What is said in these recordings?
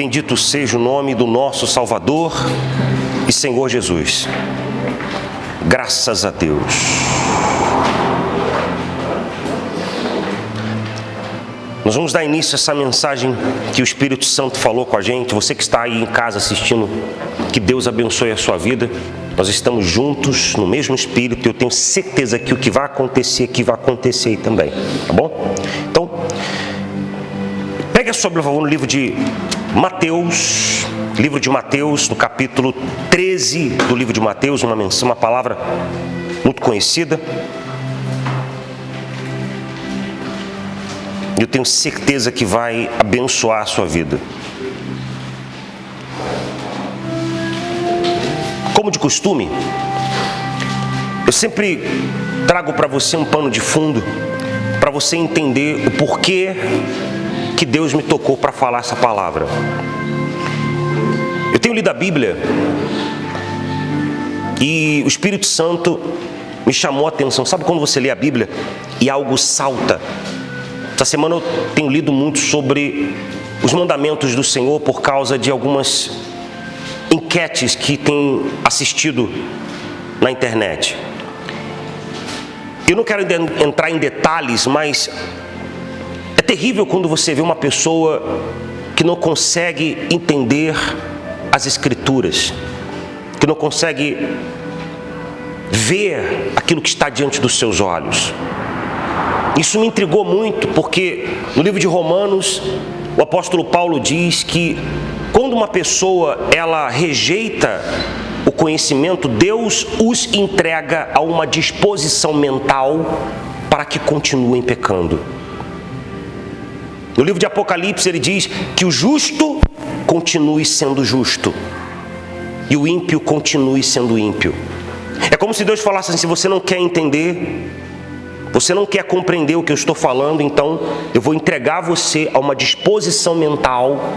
Bendito seja o nome do nosso Salvador e Senhor Jesus. Graças a Deus. Nós vamos dar início a essa mensagem que o Espírito Santo falou com a gente. Você que está aí em casa assistindo, que Deus abençoe a sua vida. Nós estamos juntos no mesmo Espírito e eu tenho certeza que o que vai acontecer aqui vai acontecer aí também, tá bom? Então, pegue a sua Bíblia, por favor, no livro de Mateus, no capítulo 13 do livro de Mateus, uma palavra muito conhecida. Eu tenho certeza que vai abençoar a sua vida. Como de costume, eu sempre trago para você um pano de fundo, para você entender o porquê que Deus me tocou para falar essa palavra. Eu tenho lido a Bíblia e o Espírito Santo me chamou a atenção. Sabe quando você lê a Bíblia e algo salta? Essa semana eu tenho lido muito sobre os mandamentos do Senhor por causa de algumas enquetes que tenho assistido na internet. Eu não quero entrar em detalhes, mas é terrível quando você vê uma pessoa que não consegue entender as Escrituras, que não consegue ver aquilo que está diante dos seus olhos. Isso me intrigou muito, porque no livro de Romanos, o apóstolo Paulo diz que quando uma pessoa ela rejeita o conhecimento, Deus os entrega a uma disposição mental para que continuem pecando. No livro de Apocalipse ele diz que o justo continue sendo justo e o ímpio continue sendo ímpio. É como se Deus falasse assim: se você não quer entender, você não quer compreender o que eu estou falando, então eu vou entregar você a uma disposição mental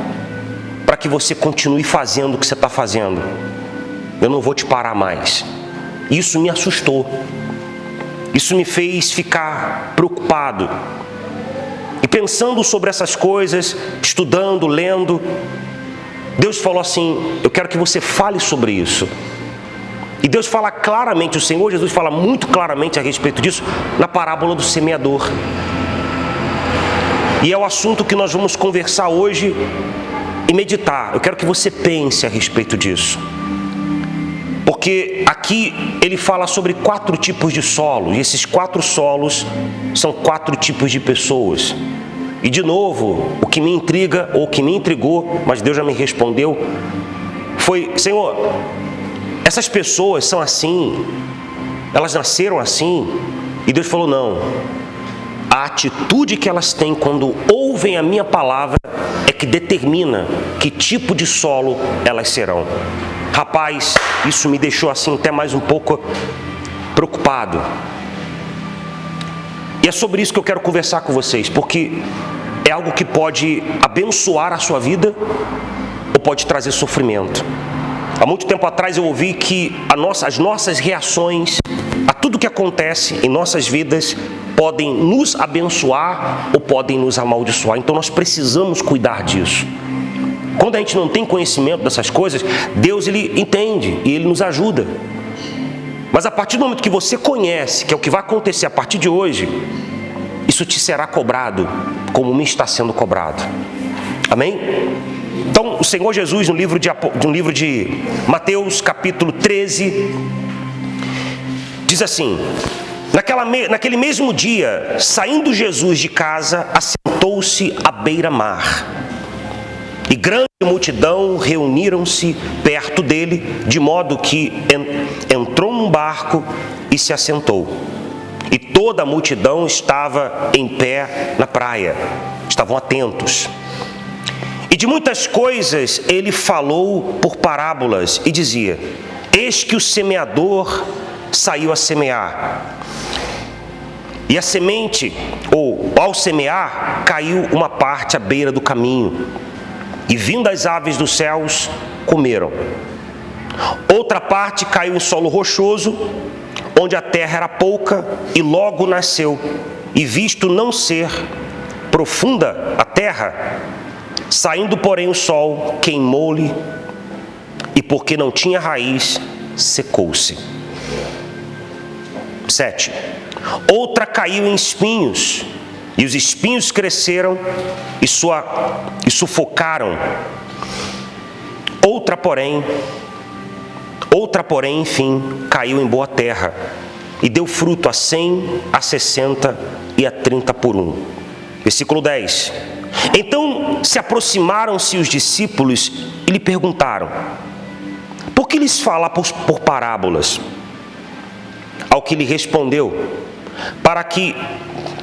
para que você continue fazendo o que você está fazendo. Eu não vou te parar mais. Isso me assustou. Isso me fez ficar preocupado. E pensando sobre essas coisas, estudando, lendo, Deus falou assim: eu quero que você fale sobre isso. E Deus fala claramente, o Senhor Jesus fala muito claramente a respeito disso na parábola do semeador. E é o assunto que nós vamos conversar hoje e meditar. Eu quero que você pense a respeito disso. Porque aqui ele fala sobre 4 tipos de solo. E esses 4 solos são 4 tipos de pessoas. E de novo, o que me intriga, ou o que me intrigou, mas Deus já me respondeu, foi: Senhor, essas pessoas são assim, elas nasceram assim? E Deus falou: não, a atitude que elas têm quando ouvem a minha palavra é que determina que tipo de solo elas serão. Rapaz, isso me deixou assim até mais um pouco preocupado. E é sobre isso que eu quero conversar com vocês, porque é algo que pode abençoar a sua vida ou pode trazer sofrimento. Há muito tempo atrás eu ouvi que as nossas reações a tudo que acontece em nossas vidas podem nos abençoar ou podem nos amaldiçoar. Então nós precisamos cuidar disso. Quando a gente não tem conhecimento dessas coisas, Deus ele entende e ele nos ajuda. Mas a partir do momento que você conhece, que é o que vai acontecer a partir de hoje, isso te será cobrado como me está sendo cobrado. Amém? Então, o Senhor Jesus, no livro de Mateus, capítulo 13, diz assim: naquele mesmo dia, saindo Jesus de casa, assentou-se à beira-mar. E grande multidão reuniram-se perto dele, de modo que entrou num barco e se assentou. E toda a multidão estava em pé na praia, estavam atentos. E de muitas coisas ele falou por parábolas e dizia: eis que o semeador saiu a semear. E a semente, ou ao semear, caiu uma parte à beira do caminho. E vindo as aves dos céus, comeram. Outra parte caiu em solo rochoso, onde a terra era pouca, e logo nasceu. E visto não ser profunda a terra, Saindo, porém, o sol, queimou-lhe, e porque não tinha raiz, secou-se. 7. Outra caiu em espinhos, e os espinhos cresceram e sufocaram. Outra, porém, enfim, caiu em boa terra, e deu fruto a 100, a 60 e a 30 por 1. Versículo 10. Então se aproximaram-se os discípulos e lhe perguntaram: por que lhes fala por parábolas? Ao que lhe respondeu: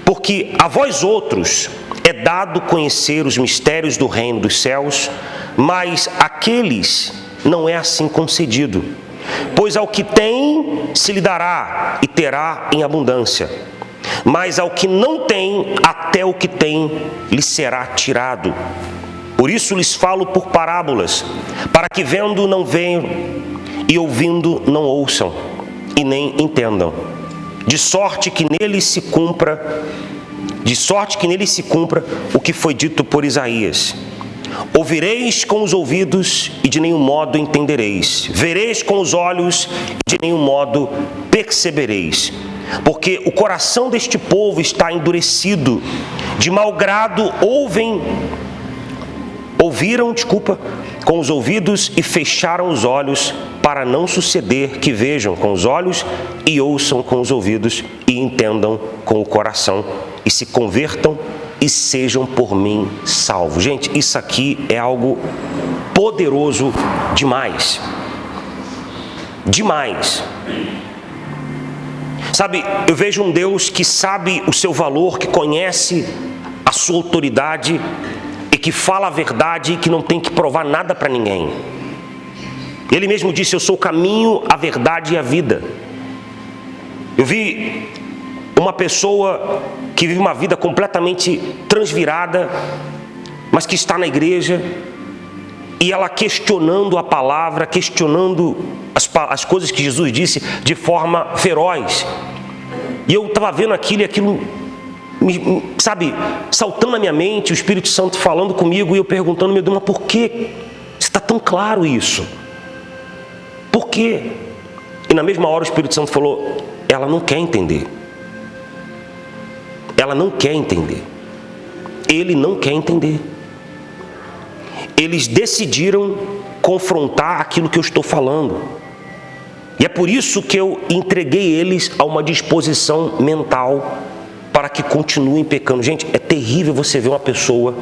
porque a vós outros é dado conhecer os mistérios do reino dos céus, mas àqueles não é assim concedido. Pois ao que tem se lhe dará e terá em abundância, mas ao que não tem, até o que tem lhe será tirado. Por isso lhes falo por parábolas, para que vendo não vejam e ouvindo não ouçam e nem entendam, de sorte que nele se cumpra o que foi dito por Isaías: ouvireis com os ouvidos e de nenhum modo entendereis, vereis com os olhos e de nenhum modo percebereis. Porque o coração deste povo está endurecido, de mau grado ouviram com os ouvidos e fecharam os olhos, para não suceder que vejam com os olhos e ouçam com os ouvidos e entendam com o coração e se convertam e sejam por mim salvos. Gente, isso aqui é algo poderoso demais. Demais. Sabe, eu vejo um Deus que sabe o seu valor, que conhece a sua autoridade e que fala a verdade e que não tem que provar nada para ninguém. Ele mesmo disse: eu sou o caminho, a verdade e a vida. Eu vi uma pessoa que vive uma vida completamente transvirada, mas que está na igreja, e ela questionando a palavra, questionando as coisas que Jesus disse de forma feroz. E eu estava vendo aquilo e aquilo, saltando na minha mente, o Espírito Santo falando comigo e eu perguntando: meu Deus, mas por que está tão claro isso? Por quê? E na mesma hora o Espírito Santo falou: ela não quer entender. Ela não quer entender. Ele não quer entender. Eles decidiram confrontar aquilo que eu estou falando. E é por isso que eu entreguei eles a uma disposição mental para que continuem pecando. Gente, é terrível você ver uma pessoa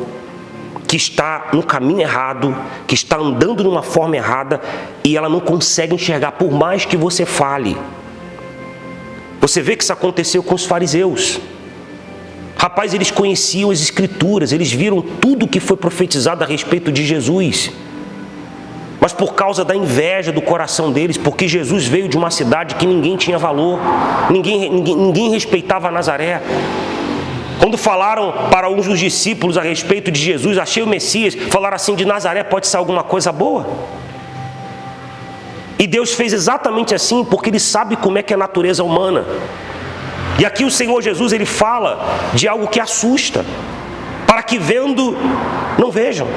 que está no caminho errado, que está andando de uma forma errada e ela não consegue enxergar, por mais que você fale. Você vê que isso aconteceu com os fariseus. Rapaz, eles conheciam as Escrituras, eles viram tudo que foi profetizado a respeito de Jesus. Mas por causa da inveja do coração deles, porque Jesus veio de uma cidade que ninguém tinha valor, ninguém respeitava Nazaré. Quando falaram para uns dos discípulos a respeito de Jesus: achei o Messias, falaram assim: de Nazaré pode ser alguma coisa boa? E Deus fez exatamente assim, porque Ele sabe como é que é a natureza humana. E aqui o Senhor Jesus, Ele fala de algo que assusta: para que vendo não vejam,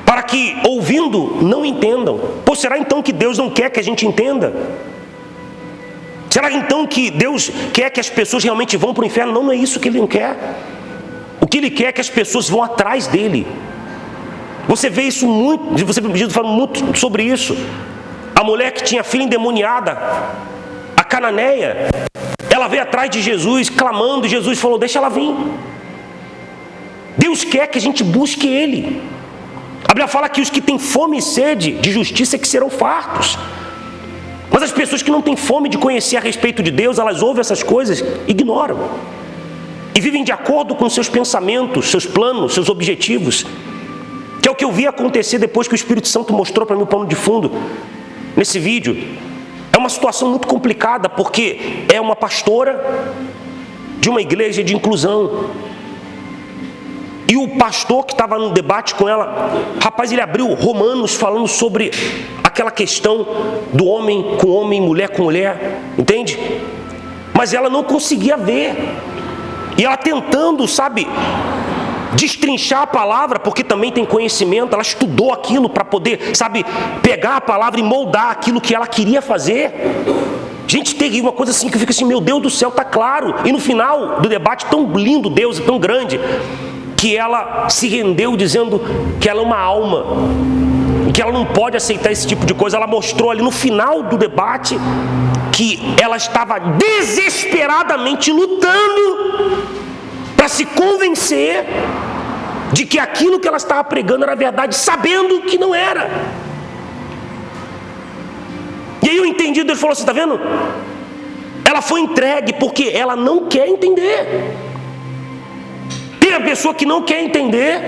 para que ouvindo não entendam. Pô, será então que Deus não quer que a gente entenda? Será então que Deus quer que as pessoas realmente vão para o inferno? Não, não é isso que Ele não quer. O que Ele quer é que as pessoas vão atrás dEle. Você vê isso muito, você fala muito sobre isso. A mulher que tinha filha endemoniada, a cananeia, ela veio atrás de Jesus, clamando, e Jesus falou: deixa ela vir. Deus quer que a gente busque Ele. A Bíblia fala que os que têm fome e sede de justiça é que serão fartos. Mas as pessoas que não têm fome de conhecer a respeito de Deus, elas ouvem essas coisas, ignoram. E vivem de acordo com seus pensamentos, seus planos, seus objetivos. Que é o que eu vi acontecer depois que o Espírito Santo mostrou para mim o pano de fundo nesse vídeo. É uma situação muito complicada, porque é uma pastora de uma igreja de inclusão. E o pastor que estava no debate com ela, rapaz, ele abriu Romanos falando sobre aquela questão do homem com homem, mulher com mulher, entende? Mas ela não conseguia ver. E ela tentando, destrinchar a palavra, porque também tem conhecimento, ela estudou aquilo para poder, pegar a palavra e moldar aquilo que ela queria fazer. Gente, tem uma coisa assim que fica assim, meu Deus do céu, tá claro. E no final do debate tão lindo, Deus, e tão grande, que ela se rendeu dizendo que ela é uma alma, e que ela não pode aceitar esse tipo de coisa. Ela mostrou ali no final do debate que ela estava desesperadamente lutando para se convencer de que aquilo que ela estava pregando era verdade, sabendo que não era. E aí o entendido, ele falou assim, tá vendo? Ela foi entregue porque ela não quer entender. Tem a pessoa que não quer entender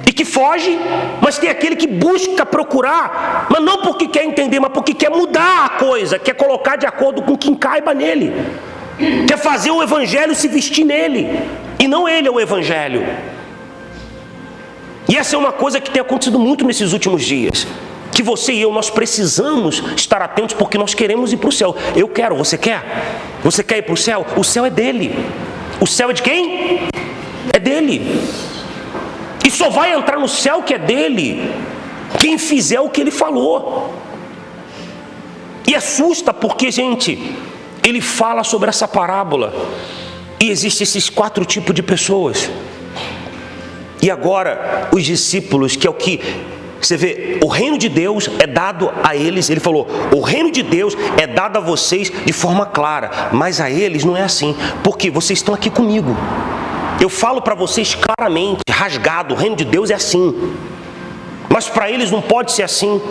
e que foge, mas tem aquele que busca procurar, mas não porque quer entender, mas porque quer mudar a coisa, quer colocar de acordo com quem caiba nele, quer fazer o evangelho se vestir nele, e não ele é o evangelho. E essa é uma coisa que tem acontecido muito nesses últimos dias, que você e eu, nós precisamos estar atentos, porque nós queremos ir para o céu. Eu quero, você quer? Você quer ir para o céu? O céu é dele. O céu é de quem? É dele. E só vai entrar no céu que é dele quem fizer o que ele falou. E assusta porque, gente, ele fala sobre essa parábola e existem esses 4 tipos de pessoas. E agora os discípulos, que é o que você vê, o reino de Deus é dado a eles. Ele falou, o reino de Deus é dado a vocês de forma clara, mas a eles não é assim, porque vocês estão aqui comigo. Eu falo para vocês claramente, rasgado, o reino de Deus é assim. Mas para eles não pode ser assim.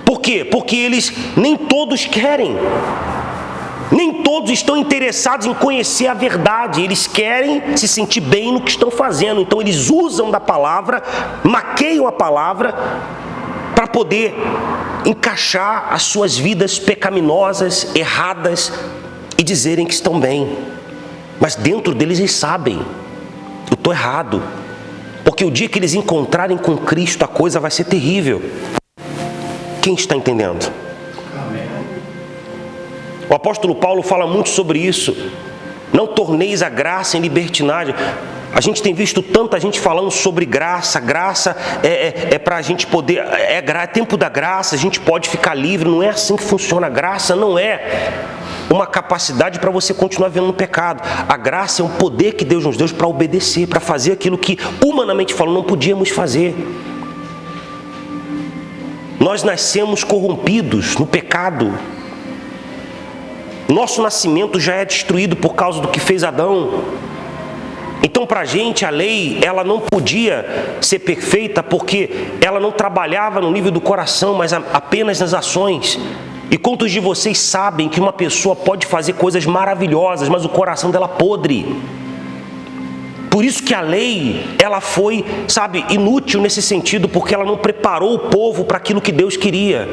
Por quê? Porque eles nem todos querem. Nem todos estão interessados em conhecer a verdade. Eles querem se sentir bem no que estão fazendo. Então eles usam da palavra, maqueiam a palavra para poder encaixar as suas vidas pecaminosas, erradas, e dizerem que estão bem. Mas dentro deles eles sabem, eu estou errado. Porque o dia que eles encontrarem com Cristo, a coisa vai ser terrível. Quem está entendendo? O apóstolo Paulo fala muito sobre isso. Não torneis a graça em libertinagem. A gente tem visto tanta gente falando sobre graça. Graça é para a gente poder... É tempo da graça, a gente pode ficar livre. Não é assim que funciona. A graça não é uma capacidade para você continuar vivendo no pecado. A graça é um poder que Deus nos deu para obedecer, para fazer aquilo que, humanamente falando, não podíamos fazer. Nós nascemos corrompidos no pecado. Nosso nascimento já é destruído por causa do que fez Adão. Então, para a gente, a lei, ela não podia ser perfeita porque ela não trabalhava no nível do coração, mas apenas nas ações. E quantos de vocês sabem que uma pessoa pode fazer coisas maravilhosas, mas o coração dela podre? Por isso que a lei, ela foi, inútil nesse sentido, porque ela não preparou o povo para aquilo que Deus queria.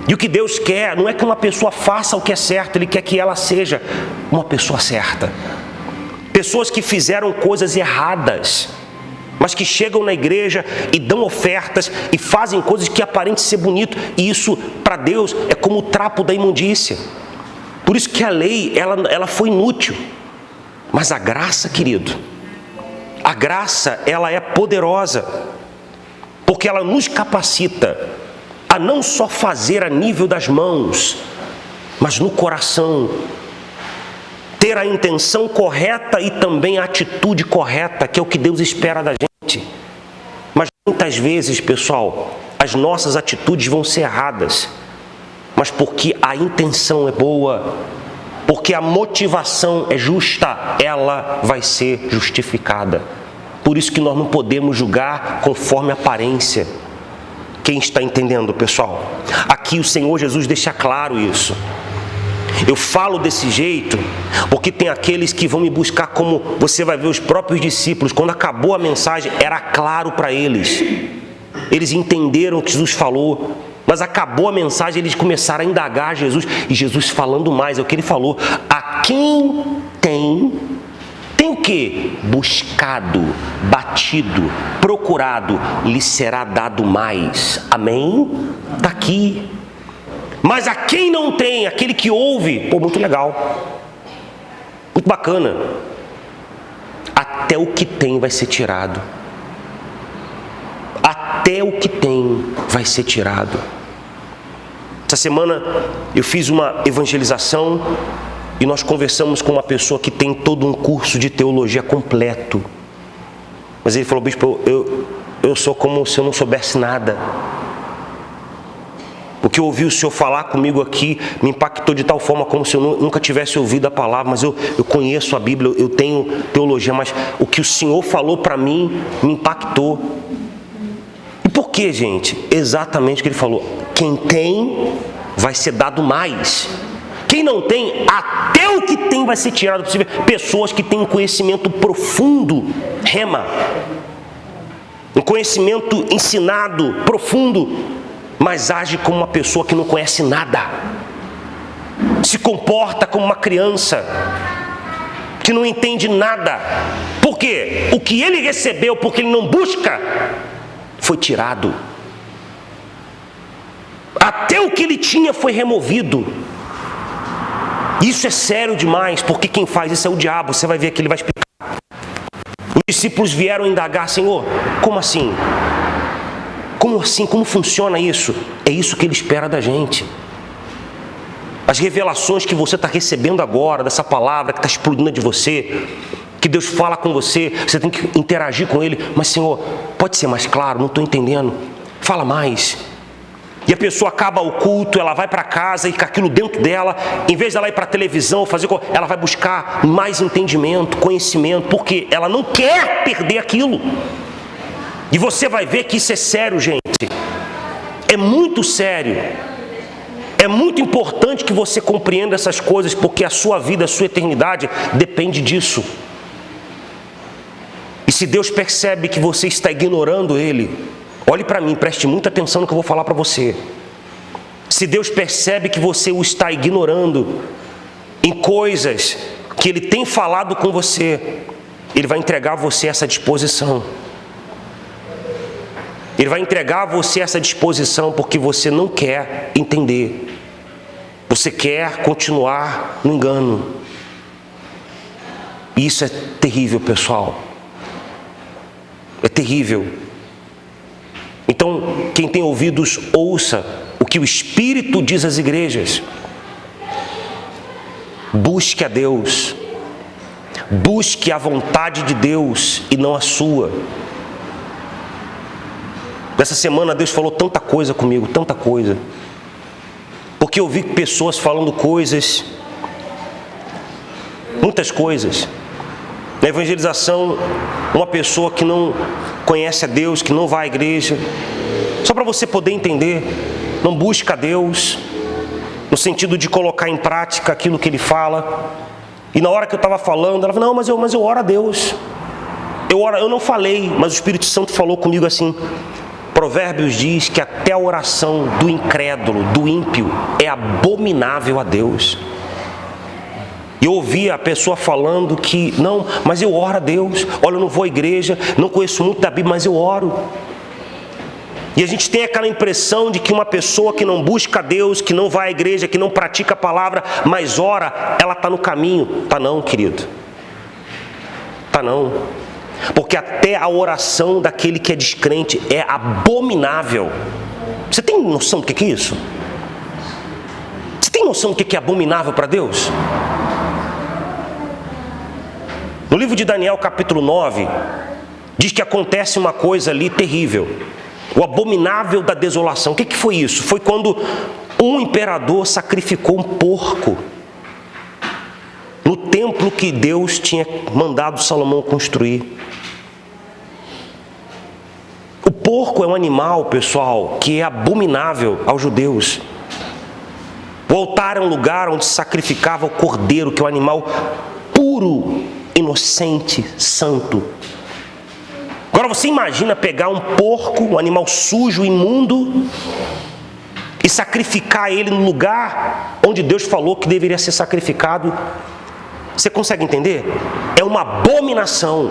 E o que Deus quer não é que uma pessoa faça o que é certo, Ele quer que ela seja uma pessoa certa. Pessoas que fizeram coisas erradas, mas que chegam na igreja e dão ofertas e fazem coisas que aparentam ser bonito, e isso para Deus é como o trapo da imundícia. Por isso que a lei, ela foi inútil. Mas a graça, querido, a graça, ela é poderosa, porque ela nos capacita a não só fazer a nível das mãos, mas no coração, ter a intenção correta e também a atitude correta, que é o que Deus espera da gente. Mas muitas vezes, pessoal, as nossas atitudes vão ser erradas, mas porque a intenção é boa, porque a motivação é justa, ela vai ser justificada. Por isso que nós não podemos julgar conforme a aparência. Quem está entendendo, pessoal? Aqui o Senhor Jesus deixa claro isso. Eu falo desse jeito porque tem aqueles que vão me buscar, como você vai ver os próprios discípulos. Quando acabou a mensagem, era claro para eles. Eles entenderam o que Jesus falou, mas acabou a mensagem, eles começaram a indagar Jesus. E Jesus falando mais, é o que ele falou. A quem tem o quê? Buscado, batido, procurado, lhe será dado mais. Amém? Está aqui. Mas a quem não tem, aquele que ouve, muito legal, muito bacana, até o que tem vai ser tirado. até o que tem vai ser tirado. Essa semana eu fiz uma evangelização e nós conversamos com uma pessoa que tem todo um curso de teologia completo. Mas ele falou: bispo, eu sou como se eu não soubesse nada. O que eu ouvi o senhor falar comigo aqui me impactou de tal forma como se eu nunca tivesse ouvido a palavra. Mas eu conheço a Bíblia, eu tenho teologia, mas o que o senhor falou para mim me impactou. E por que, gente? Exatamente o que ele falou. Quem tem vai ser dado mais. Quem não tem, até o que tem vai ser tirado possível. Pessoas que têm um conhecimento profundo, rema, um conhecimento ensinado, profundo, mas age como uma pessoa que não conhece nada, se comporta como uma criança que não entende nada. Por quê? O que ele recebeu, porque ele não busca, foi tirado. Até o que ele tinha foi removido. Isso é sério demais, porque quem faz isso é o diabo. Você vai ver que ele vai explicar. Os discípulos vieram indagar: Senhor, como assim? Como assim? Como funciona isso? É isso que ele espera da gente. As revelações que você está recebendo agora, dessa palavra que está explodindo de você, que Deus fala com você, você tem que interagir com Ele. Mas, Senhor, pode ser mais claro? Não estou entendendo. Fala mais. E a pessoa acaba o culto, ela vai para casa e com aquilo dentro dela, em vez de ela ir para a televisão, ela vai buscar mais entendimento, conhecimento, porque ela não quer perder aquilo. E você vai ver que isso é sério, gente. É muito sério. É muito importante que você compreenda essas coisas, porque a sua vida, a sua eternidade depende disso. E se Deus percebe que você está ignorando Ele, olhe para mim, preste muita atenção no que eu vou falar para você. Se Deus percebe que você o está ignorando em coisas que Ele tem falado com você, Ele vai entregar a você essa disposição. Ele vai entregar a você essa disposição porque você não quer entender. Você quer continuar no engano. E isso é terrível, pessoal. É terrível. Então, quem tem ouvidos, ouça o que o Espírito diz às igrejas. Busque a Deus. Busque a vontade de Deus e não a sua. Nessa semana Deus falou tanta coisa comigo, tanta coisa. Porque eu vi pessoas falando coisas, muitas coisas. Na evangelização, uma pessoa que não conhece a Deus, que não vai à igreja, só para você poder entender, não busca a Deus, no sentido de colocar em prática aquilo que Ele fala. E na hora que eu estava falando, ela falou: não, mas eu oro a Deus. Eu não falei, mas o Espírito Santo falou comigo assim: Provérbios diz que até a oração do incrédulo, do ímpio, é abominável a Deus. E eu ouvi a pessoa falando que, não, mas eu oro a Deus. Olha, eu não vou à igreja, não conheço muito da Bíblia, mas eu oro. E a gente tem aquela impressão de que uma pessoa que não busca a Deus, que não vai à igreja, que não pratica a palavra, mas ora, ela está no caminho. Está não, querido. Está não. Porque até a oração daquele que é descrente é abominável. Você tem noção do que é isso? Você tem noção do que é abominável para Deus? No livro de Daniel, capítulo 9, diz que acontece uma coisa ali terrível. O abominável da desolação. O que foi isso? Foi quando um imperador sacrificou um porco no templo que Deus tinha mandado Salomão construir. O porco é um animal, pessoal, que é abominável aos judeus. O altar é um lugar onde se sacrificava o cordeiro, que é um animal puro, inocente, santo. Agora você imagina pegar um porco, um animal sujo, imundo, e sacrificar ele no lugar onde Deus falou que deveria ser sacrificado. Você consegue entender? É uma abominação.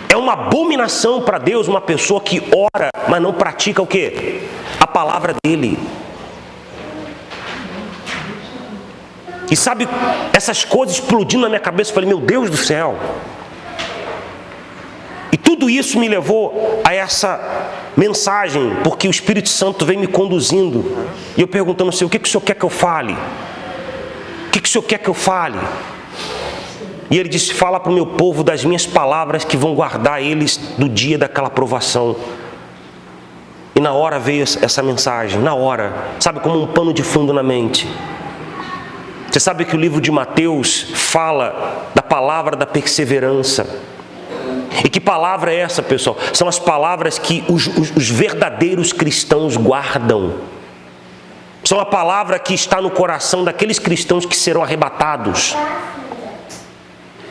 É uma abominação para Deus uma pessoa que ora, mas não pratica o quê? A palavra dele. E sabe, essas coisas explodindo na minha cabeça, eu falei: meu Deus do céu. E Tudo isso me levou a essa mensagem, porque o Espírito Santo vem me conduzindo. E eu perguntando assim, o que o Senhor quer que eu fale? O que o Senhor quer que eu fale? E Ele disse, fala para o meu povo das minhas palavras que vão guardar eles do dia daquela provação. E na hora veio essa mensagem, na hora, sabe, como um pano de fundo na mente. Você sabe que o livro de Mateus fala da palavra da perseverança. E que palavra é essa, pessoal? São as palavras que os verdadeiros cristãos guardam. São a palavra que está no coração daqueles cristãos que serão arrebatados.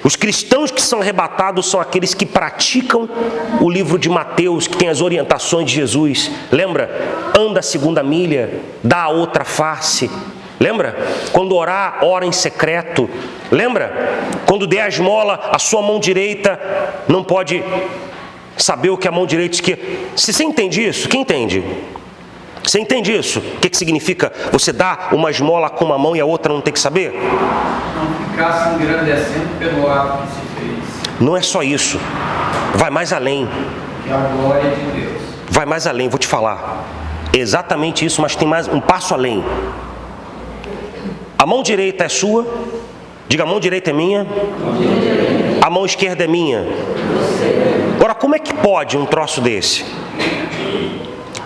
Os cristãos que são arrebatados são aqueles que praticam o livro de Mateus, que tem as orientações de Jesus. Lembra? Anda a segunda milha, dá a outra face. Lembra? Quando orar, ora em secreto. Lembra? Quando der a esmola, a sua mão direita não pode saber o que a mão direita esquerda. Você entende isso? Quem entende? Você entende isso? O que significa você dar uma esmola com uma mão e a outra não tem que saber? Não ficar se engrandecendo pelo ato que se fez. Não é só isso. Vai mais além. Que é a glória de Deus. Vai mais além, vou te falar. É exatamente isso, mas tem mais um passo além. A mão direita é sua. Diga, a mão direita é minha. A mão esquerda é minha. Agora, como é que pode um troço desse?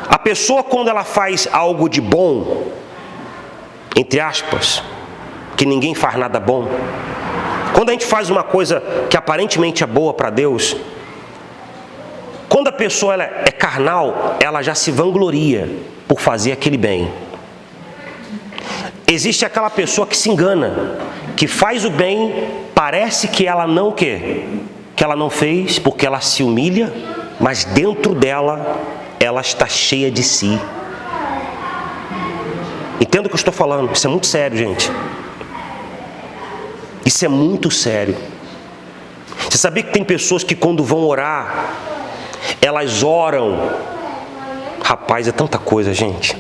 A pessoa, quando ela faz algo de bom, entre aspas, que ninguém faz nada bom, quando a gente faz uma coisa que aparentemente é boa para Deus, quando a pessoa ela é carnal, ela já se vangloria por fazer aquele bem. Existe aquela pessoa que se engana, que faz o bem, parece que ela não o quê? Que ela não fez, porque ela se humilha, mas dentro dela, ela está cheia de si. Entenda o que eu estou falando, isso é muito sério, gente. Isso é muito sério. Você sabia que tem pessoas que quando vão orar, elas oram. Rapaz, é tanta coisa, gente.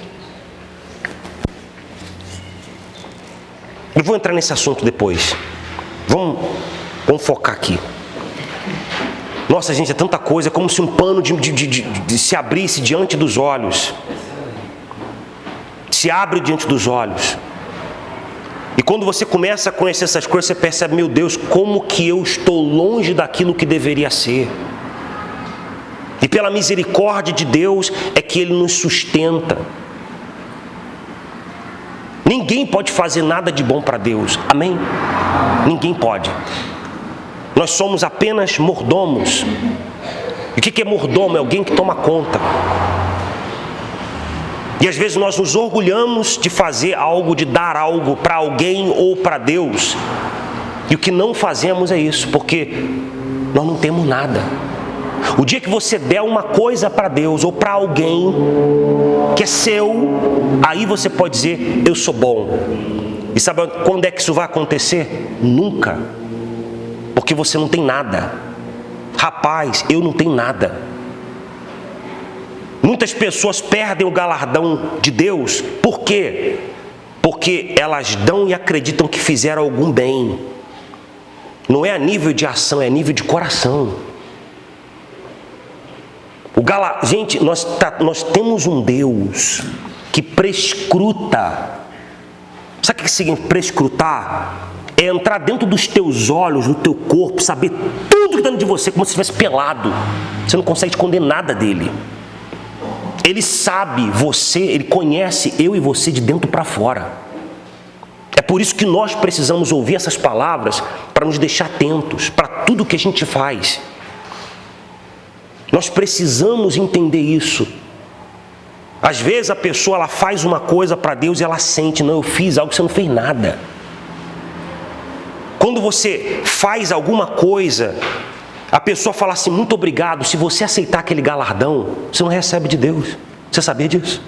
Eu vou entrar nesse assunto depois. Vamos focar aqui. Nossa, gente, é tanta coisa, é como se um pano de se abrisse diante dos olhos. Se abre diante dos olhos. E quando você começa a conhecer essas coisas, você percebe, meu Deus, como que eu estou longe daquilo que deveria ser. E pela misericórdia de Deus é que Ele nos sustenta. Ninguém pode fazer nada de bom para Deus. Amém? Ninguém pode. Nós somos apenas mordomos. E o que é mordomo? É alguém que toma conta. E às vezes nós nos orgulhamos de fazer algo, de dar algo para alguém ou para Deus. E o que não fazemos é isso, porque nós não temos nada. O dia que você der uma coisa para Deus ou para alguém que é seu, aí você pode dizer, eu sou bom. E sabe quando é que isso vai acontecer? Nunca. Porque você não tem nada. Rapaz, eu não tenho nada. Muitas pessoas perdem o galardão de Deus. Por quê? Porque elas dão e acreditam que fizeram algum bem. Não é a nível de ação, é a nível de coração. Gente, nós temos um Deus que prescruta. Sabe o que significa prescrutar? É entrar dentro dos teus olhos, no teu corpo, saber tudo que está dentro de você, como se estivesse pelado. Você não consegue esconder nada dele. Ele sabe você, ele conhece eu e você de dentro para fora. É por isso que nós precisamos ouvir essas palavras para nos deixar atentos para tudo que a gente faz. Nós precisamos entender isso. Às vezes a pessoa ela faz uma coisa para Deus e ela sente, não, eu fiz algo, você não fez nada. Quando você faz alguma coisa, a pessoa fala assim, muito obrigado, se você aceitar aquele galardão, você não recebe de Deus. Você sabia disso?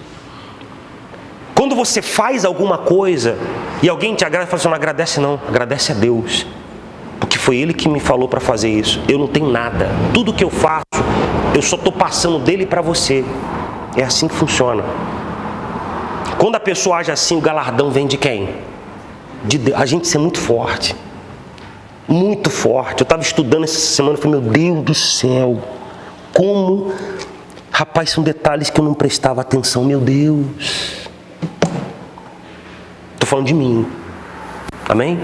Quando você faz alguma coisa e alguém te agradece, fala assim, não agradece não, agradece a Deus. Porque foi Ele que me falou para fazer isso. Eu não tenho nada. Tudo que eu faço, eu só estou passando dele para você. É assim que funciona. Quando a pessoa age assim, o galardão vem de quem? De Deus. A gente ser muito forte. Muito forte. Eu estava estudando essa semana e falei, meu Deus do céu. Como? Rapaz, são detalhes que eu não prestava atenção, meu Deus. Estou falando de mim. Amém?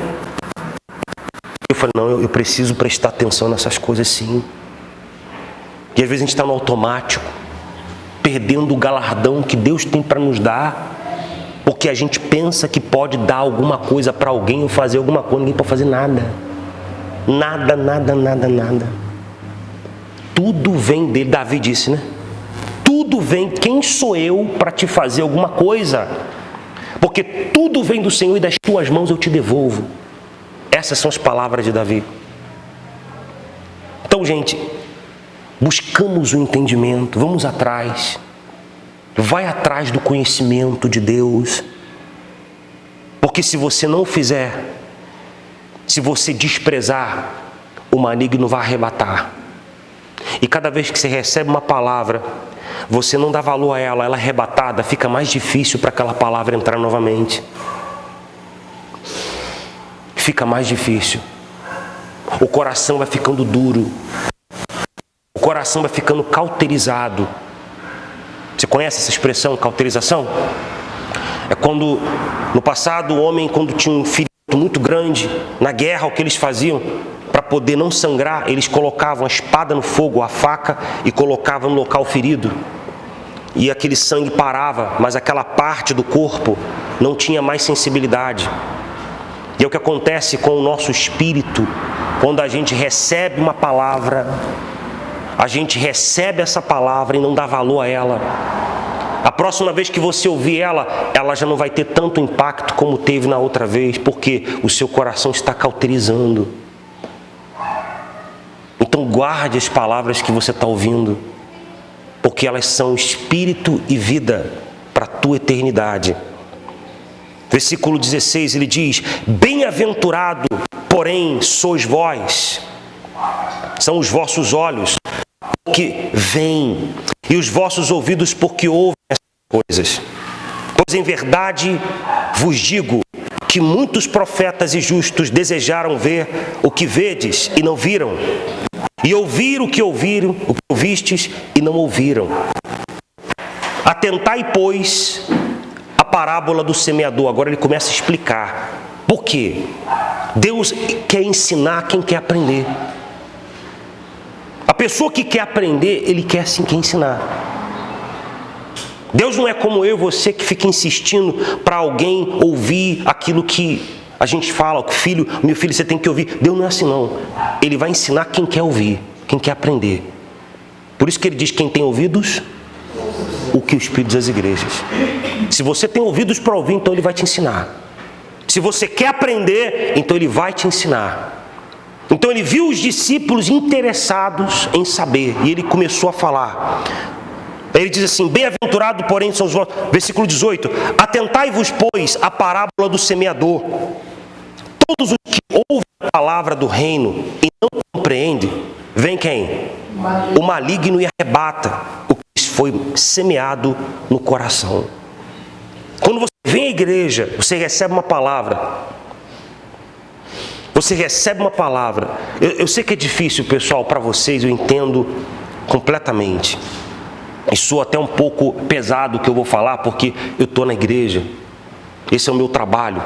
Eu falei, não, eu preciso prestar atenção nessas coisas sim. E às vezes a gente está no automático, perdendo o galardão que Deus tem para nos dar, porque a gente pensa que pode dar alguma coisa para alguém ou fazer alguma coisa, ninguém pode fazer nada. Nada, nada, nada, nada. Tudo vem dele, Davi disse, né? Tudo vem, quem sou eu para te fazer alguma coisa? Porque tudo vem do Senhor e das tuas mãos eu te devolvo. Essas são as palavras de Davi. Então, gente, buscamos o entendimento, vamos atrás. Vai atrás do conhecimento de Deus. Porque se você não fizer, se você desprezar, o maligno vai arrebatar. E cada vez que você recebe uma palavra, você não dá valor a ela, ela é arrebatada, fica mais difícil para aquela palavra entrar novamente. Fica mais difícil. O coração vai ficando duro. O coração vai ficando cauterizado. Você conhece essa expressão, cauterização? É quando, no passado, o homem, quando tinha um ferimento muito grande, na guerra, o que eles faziam? Para poder não sangrar, eles colocavam a espada no fogo, a faca, e colocavam no local ferido. E aquele sangue parava, mas aquela parte do corpo não tinha mais sensibilidade. E é o que acontece com o nosso espírito, quando a gente recebe uma palavra, a gente recebe essa palavra e não dá valor a ela. A próxima vez que você ouvir ela, ela já não vai ter tanto impacto como teve na outra vez, porque o seu coração está cauterizando. Então guarde as palavras que você está ouvindo, porque elas são espírito e vida para a tua eternidade. Versículo 16, ele diz: bem-aventurado, porém, sois vós, são os vossos olhos, porque veem, e os vossos ouvidos, porque ouvem essas coisas. Pois em verdade vos digo que muitos profetas e justos desejaram ver o que vedes e não viram, e ouvir o que ouviram, o que ouvistes e não ouviram. Atentai, pois, a parábola do semeador. Agora ele começa a explicar. Por quê? Deus quer ensinar quem quer aprender. A pessoa que quer aprender, ele quer sim quer ensinar. Deus não é como eu e você que fica insistindo para alguém ouvir aquilo que a gente fala, meu filho, você tem que ouvir. Deus não é assim não. Ele vai ensinar quem quer ouvir, quem quer aprender. Por isso que ele diz: quem tem ouvidos, o que o Espírito diz às igrejas. Se você tem ouvidos para ouvir, então ele vai te ensinar. Se você quer aprender, então ele vai te ensinar. Então ele viu os discípulos interessados em saber, e ele começou a falar. Ele diz assim: bem-aventurado, porém, são os vossos. Versículo 18: atentai-vos, pois, à parábola do semeador. Todos os que ouvem a palavra do reino e não compreendem, vem quem? O maligno e arrebata o que lhes foi semeado no coração. Quando você vem à igreja, você recebe uma palavra. Você recebe uma palavra. Eu sei que é difícil, pessoal, para vocês, eu entendo completamente. E soa até um pouco pesado o que eu vou falar, porque eu estou na igreja. Esse é o meu trabalho.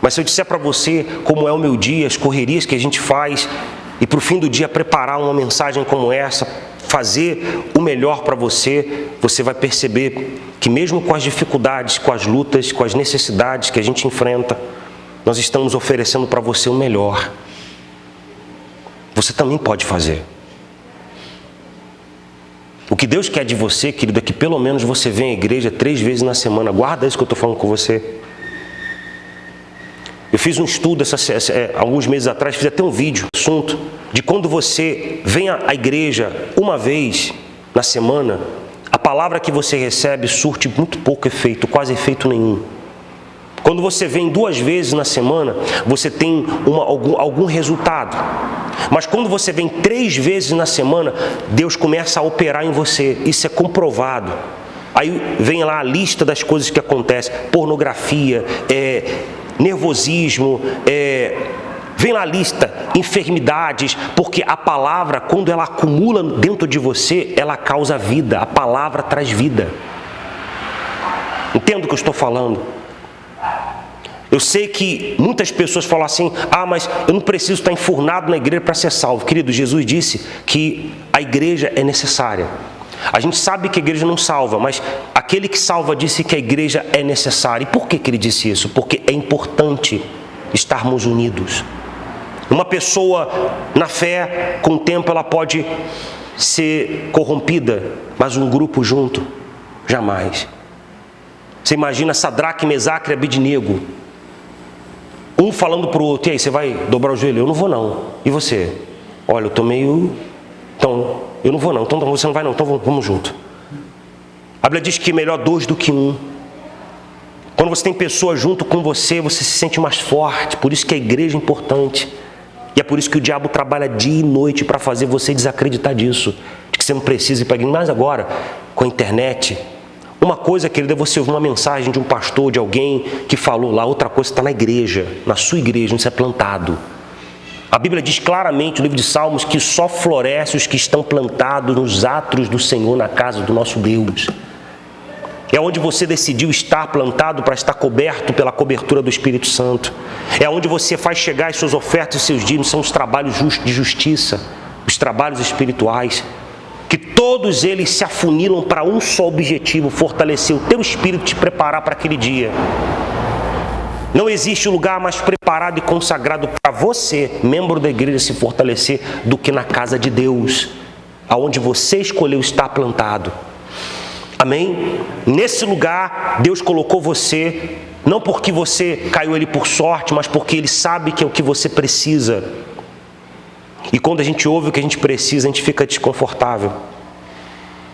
Mas se eu disser para você como é o meu dia, as correrias que a gente faz, e para o fim do dia preparar uma mensagem como essa, fazer o melhor para você, você vai perceber que mesmo com as dificuldades, com as lutas, com as necessidades que a gente enfrenta, nós estamos oferecendo para você o melhor. Você também pode fazer. O que Deus quer de você, querido, é que pelo menos você venha à igreja 3 vezes na semana. Guarda isso que eu estou falando com você. Eu fiz um estudo alguns meses atrás, fiz até um vídeo, assunto, de quando você vem à igreja uma vez na semana, a palavra que você recebe surte muito pouco efeito, quase efeito nenhum. Quando você vem 2 vezes na semana, você tem algum resultado. Mas quando você vem 3 vezes na semana, Deus começa a operar em você. Isso é comprovado. Aí vem lá a lista das coisas que acontecem. Pornografia, nervosismo, Vem na lista enfermidades, porque a palavra, quando ela acumula dentro de você, ela causa vida. A palavra traz vida. Entendo o que eu estou falando? Eu sei que muitas pessoas falam assim, mas eu não preciso estar enfurnado na igreja para ser salvo. Querido, Jesus disse que a igreja é necessária. A gente sabe que a igreja não salva, mas aquele que salva disse que a igreja é necessária. E por que ele disse isso? Porque é importante estarmos unidos. Uma pessoa na fé, com o tempo ela pode ser corrompida, mas um grupo junto, jamais. Você imagina Sadraque, Mesaque e Abednego, um falando para o outro, e aí, você vai dobrar o joelho? Eu não vou não. E você? Olha, eu estou meio... Então, eu não vou não. Então você não vai não. Então vamos junto. A Bíblia diz que é melhor dois do que um. Quando você tem pessoas junto com você, você se sente mais forte. Por isso que a igreja é importante. E é por isso que o diabo trabalha dia e noite para fazer você desacreditar disso. De que você não precisa ir para a igreja. Mas agora, com a internet... Uma coisa, querida, é você ouvir uma mensagem de um pastor, de alguém que falou lá. Outra coisa está na igreja, na sua igreja, onde você é plantado. A Bíblia diz claramente no livro de Salmos que só floresce os que estão plantados nos átrios do Senhor, na casa do nosso Deus. É onde você decidiu estar plantado para estar coberto pela cobertura do Espírito Santo. É onde você faz chegar as suas ofertas e seus dízimos, são os trabalhos de justiça, os trabalhos espirituais. Que todos eles se afunilam para um só objetivo, fortalecer o teu espírito e te preparar para aquele dia. Não existe lugar mais preparado e consagrado para você, membro da igreja, se fortalecer do que na casa de Deus, aonde você escolheu estar plantado. Amém? Nesse lugar, Deus colocou você, não porque você caiu ali por sorte, mas porque Ele sabe que é o que você precisa. E quando a gente ouve o que a gente precisa, a gente fica desconfortável.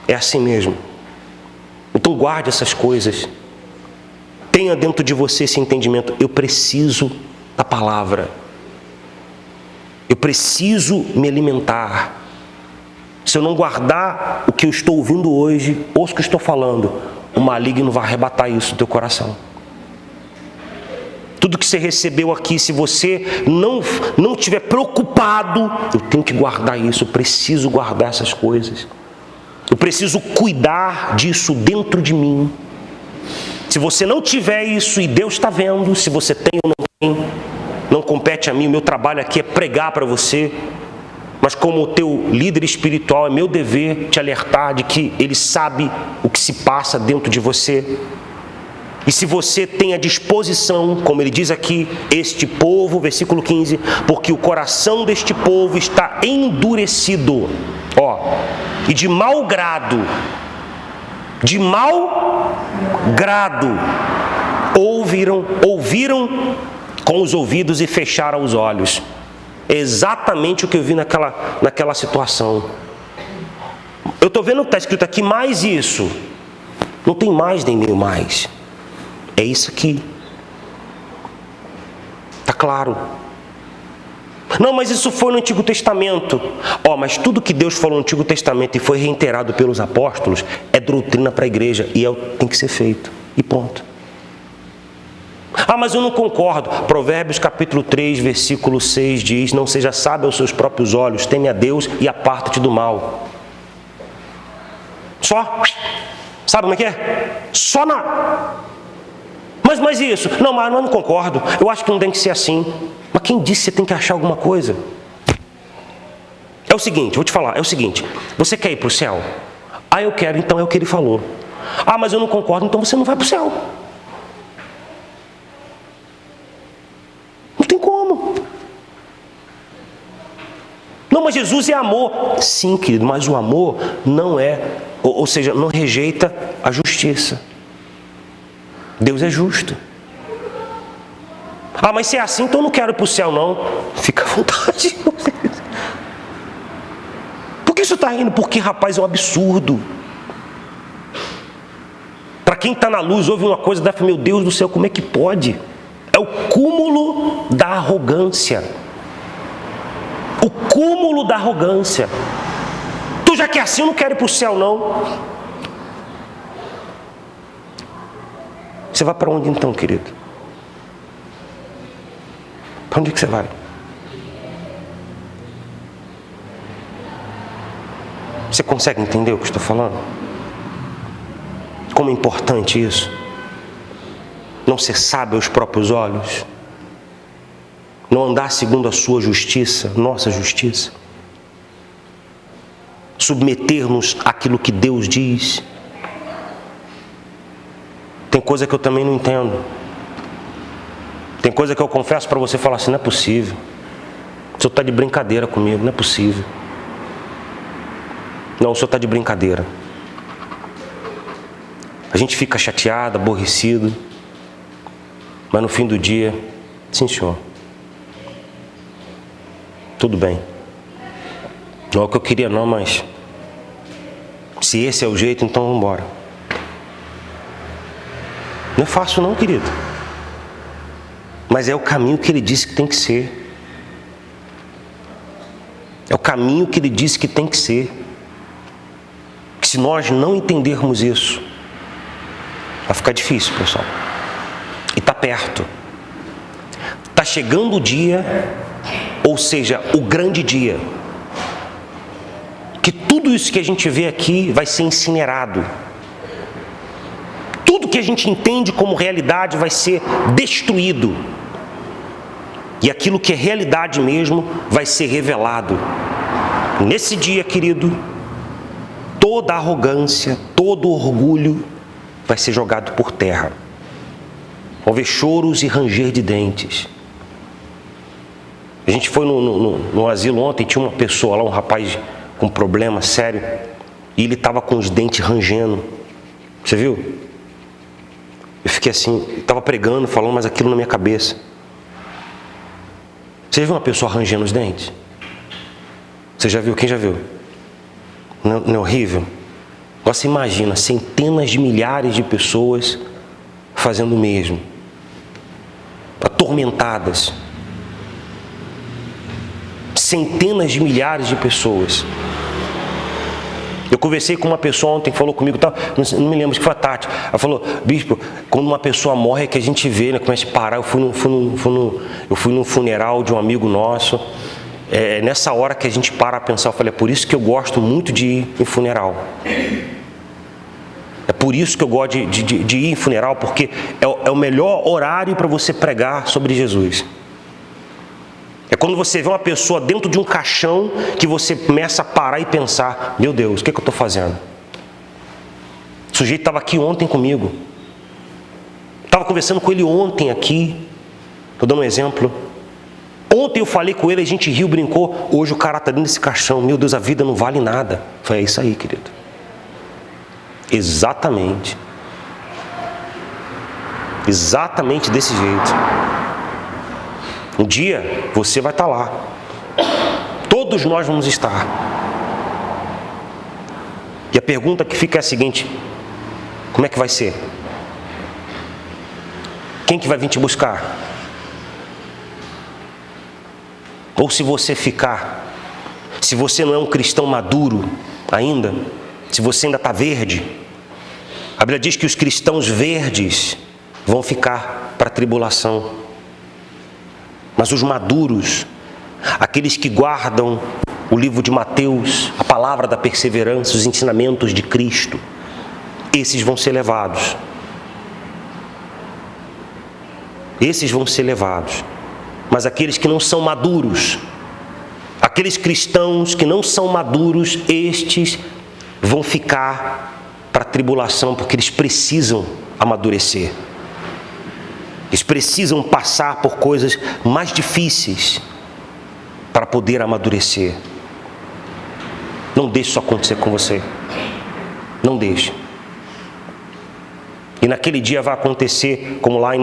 É assim mesmo. Então guarde essas coisas. Tenha dentro de você esse entendimento. Eu preciso da palavra. Eu preciso me alimentar. Se eu não guardar o que eu estou ouvindo hoje, ouço o que eu estou falando, o maligno vai arrebatar isso do teu coração. Tudo que você recebeu aqui, se você não estiver preocupado, eu tenho que guardar isso, eu preciso guardar essas coisas. Eu preciso cuidar disso dentro de mim. Se você não tiver isso e Deus está vendo, se você tem ou não tem, não compete a mim, o meu trabalho aqui é pregar para você. Mas como o teu líder espiritual, é meu dever te alertar de que Ele sabe o que se passa dentro de você. E se você tem a disposição, como ele diz aqui, este povo, versículo 15, porque o coração deste povo está endurecido, e de mau grado, ouviram com os ouvidos e fecharam os olhos. É exatamente o que eu vi naquela situação. Eu estou vendo que está escrito aqui mais isso. Não tem mais nem meio mais. É isso aqui. Está claro. Não, mas isso foi no Antigo Testamento. Mas tudo que Deus falou no Antigo Testamento e foi reiterado pelos apóstolos é doutrina para a igreja e tem que ser feito. E ponto. Mas eu não concordo. Provérbios capítulo 3, versículo 6 diz: não seja sábio aos seus próprios olhos, teme a Deus e aparta-te do mal. Só? Sabe como é que é? Só na... Mas isso? Não, mas eu não concordo. Eu acho que não tem que ser assim. Mas quem disse que você tem que achar alguma coisa? É o seguinte, vou te falar, é o seguinte. Você quer ir para o céu? Eu quero, então é o que ele falou. Mas eu não concordo, então você não vai para o céu. Não tem como. Não, mas Jesus é amor. Sim, querido, mas o amor não é, ou seja, não rejeita a justiça. Deus é justo. Mas se é assim, então eu não quero ir para o céu, não. Fica à vontade. Por que isso está rindo? Porque, rapaz, é um absurdo. Para quem está na luz, ouve uma coisa dessa, meu Deus do céu, como é que pode? É o cúmulo da arrogância. O cúmulo da arrogância. Tu já que é assim, eu não quero ir para o céu, não. Você vai para onde então, querido? Para onde que você vai? Você consegue entender o que eu estou falando? Como é importante isso? Não ser sábio aos próprios olhos. Não andar segundo a sua justiça, nossa justiça. Submeter-nos àquilo que Deus diz. Tem coisa que eu também não entendo. Tem coisa que eu confesso para você falar assim, não é possível. O senhor está de brincadeira comigo, não é possível. Não, o senhor está de brincadeira. A gente fica chateado, aborrecido. Mas no fim do dia, sim, senhor. Tudo bem. Não é o que eu queria não, mas se esse é o jeito, então vamos embora. Não é fácil não, querido. Mas é o caminho que ele disse que tem que ser. É o caminho que ele disse que tem que ser. Que se nós não entendermos isso, vai ficar difícil, pessoal. E está perto. Está chegando o dia, ou seja, o grande dia, que tudo isso que a gente vê aqui vai ser incinerado. Tudo que a gente entende como realidade vai ser destruído. E aquilo que é realidade mesmo vai ser revelado. Nesse dia, querido, toda arrogância, todo orgulho vai ser jogado por terra. Vão ver choros e ranger de dentes. A gente foi no asilo ontem, tinha uma pessoa lá, um rapaz com problema sério, e ele estava com os dentes rangendo. Você viu? Eu fiquei assim, estava pregando, falando, mas aquilo na minha cabeça. Você já viu uma pessoa rangendo os dentes? Você já viu? Quem já viu? Não é horrível? Você imagina centenas de milhares de pessoas fazendo o mesmo. Atormentadas. Centenas de milhares de pessoas. Eu conversei com uma pessoa ontem que falou comigo, não me lembro, acho que foi a Tati. Ela falou, bispo, quando uma pessoa morre é que a gente vê, né, começa a parar. Eu fui num funeral de um amigo nosso. É nessa hora que a gente para a pensar. Eu falei, é por isso que eu gosto muito de ir em funeral. É por isso que eu gosto de ir em funeral, porque é o melhor horário para você pregar sobre Jesus. É quando você vê uma pessoa dentro de um caixão que você começa a parar e pensar, meu Deus, o que eu estou fazendo? O sujeito estava aqui ontem comigo. Estava conversando com ele ontem aqui. Estou dando um exemplo. Ontem eu falei com ele, a gente riu, brincou. Hoje o cara está dentro desse caixão. Meu Deus, a vida não vale nada. Foi isso aí, querido. Exatamente. Exatamente desse jeito. Um dia você vai estar lá. Todos nós vamos estar. E a pergunta que fica é a seguinte: como é que vai ser? Quem que vai vir te buscar? Ou se você ficar, se você não é um cristão maduro ainda, se você ainda está verde, a Bíblia diz que os cristãos verdes vão ficar para a tribulação. Mas os maduros, aqueles que guardam o livro de Mateus, a palavra da perseverança, os ensinamentos de Cristo, esses vão ser levados. Esses vão ser levados. Mas aqueles que não são maduros, aqueles cristãos que não são maduros, estes vão ficar para a tribulação, porque eles precisam amadurecer. Eles precisam passar por coisas mais difíceis para poder amadurecer. Não deixe isso acontecer com você. Não deixe. E naquele dia vai acontecer, como lá em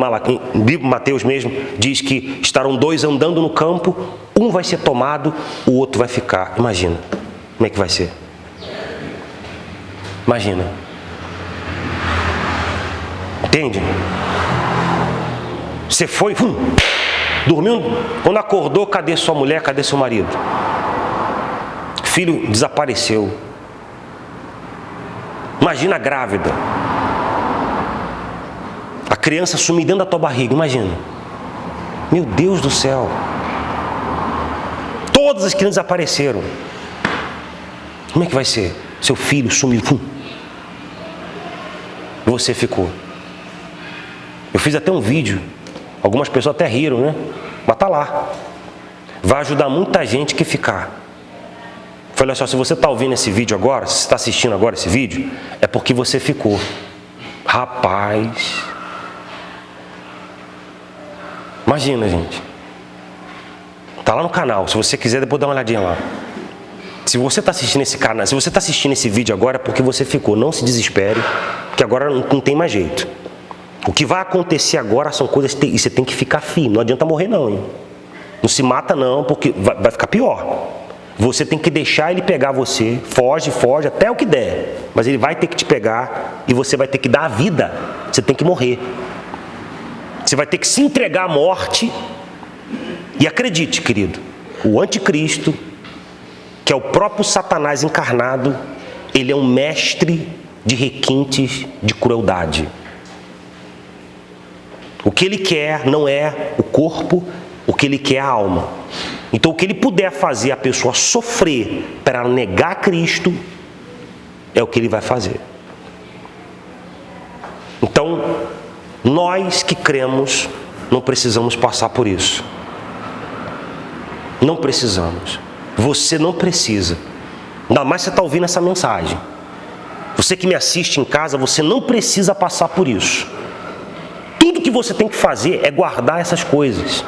Mateus mesmo, diz que estarão dois andando no campo, um vai ser tomado, o outro vai ficar. Imagina, como é que vai ser? Imagina. Entende? Você foi, dormiu, quando acordou, cadê sua mulher, cadê seu marido? Filho desapareceu. Imagina a grávida. A criança sumir dentro da tua barriga, imagina. Meu Deus do céu. Todas as crianças desapareceram. Como é que vai ser? Seu filho sumiu. E você ficou. Eu fiz até um vídeo. Algumas pessoas até riram, né? Mas tá lá. Vai ajudar muita gente que ficar. Falei, olha só, se você está ouvindo esse vídeo agora, se você está assistindo agora esse vídeo, é porque você ficou. Rapaz. Imagina, gente. Tá lá no canal. Se você quiser, depois dá uma olhadinha lá. Se você está assistindo esse canal, se você está assistindo esse vídeo agora, é porque você ficou. Não se desespere, que agora não tem mais jeito. O que vai acontecer agora são coisas que você tem que ficar firme. Não adianta morrer não, hein? Não se mata não, porque vai ficar pior. Você tem que deixar ele pegar você. Foge, até o que der. Mas ele vai ter que te pegar e você vai ter que dar a vida. Você tem que morrer. Você vai ter que se entregar à morte. E acredite, querido, o anticristo, que é o próprio Satanás encarnado, ele é um mestre de requintes de crueldade. O que ele quer não é o corpo, o que ele quer é a alma. Então o que ele puder fazer a pessoa sofrer para negar Cristo, é o que ele vai fazer. Então, nós que cremos, não precisamos passar por isso. Não precisamos. Você não precisa. Ainda mais se você está ouvindo essa mensagem. Você que me assiste em casa, você não precisa passar por isso. Tudo que você tem que fazer é guardar essas coisas.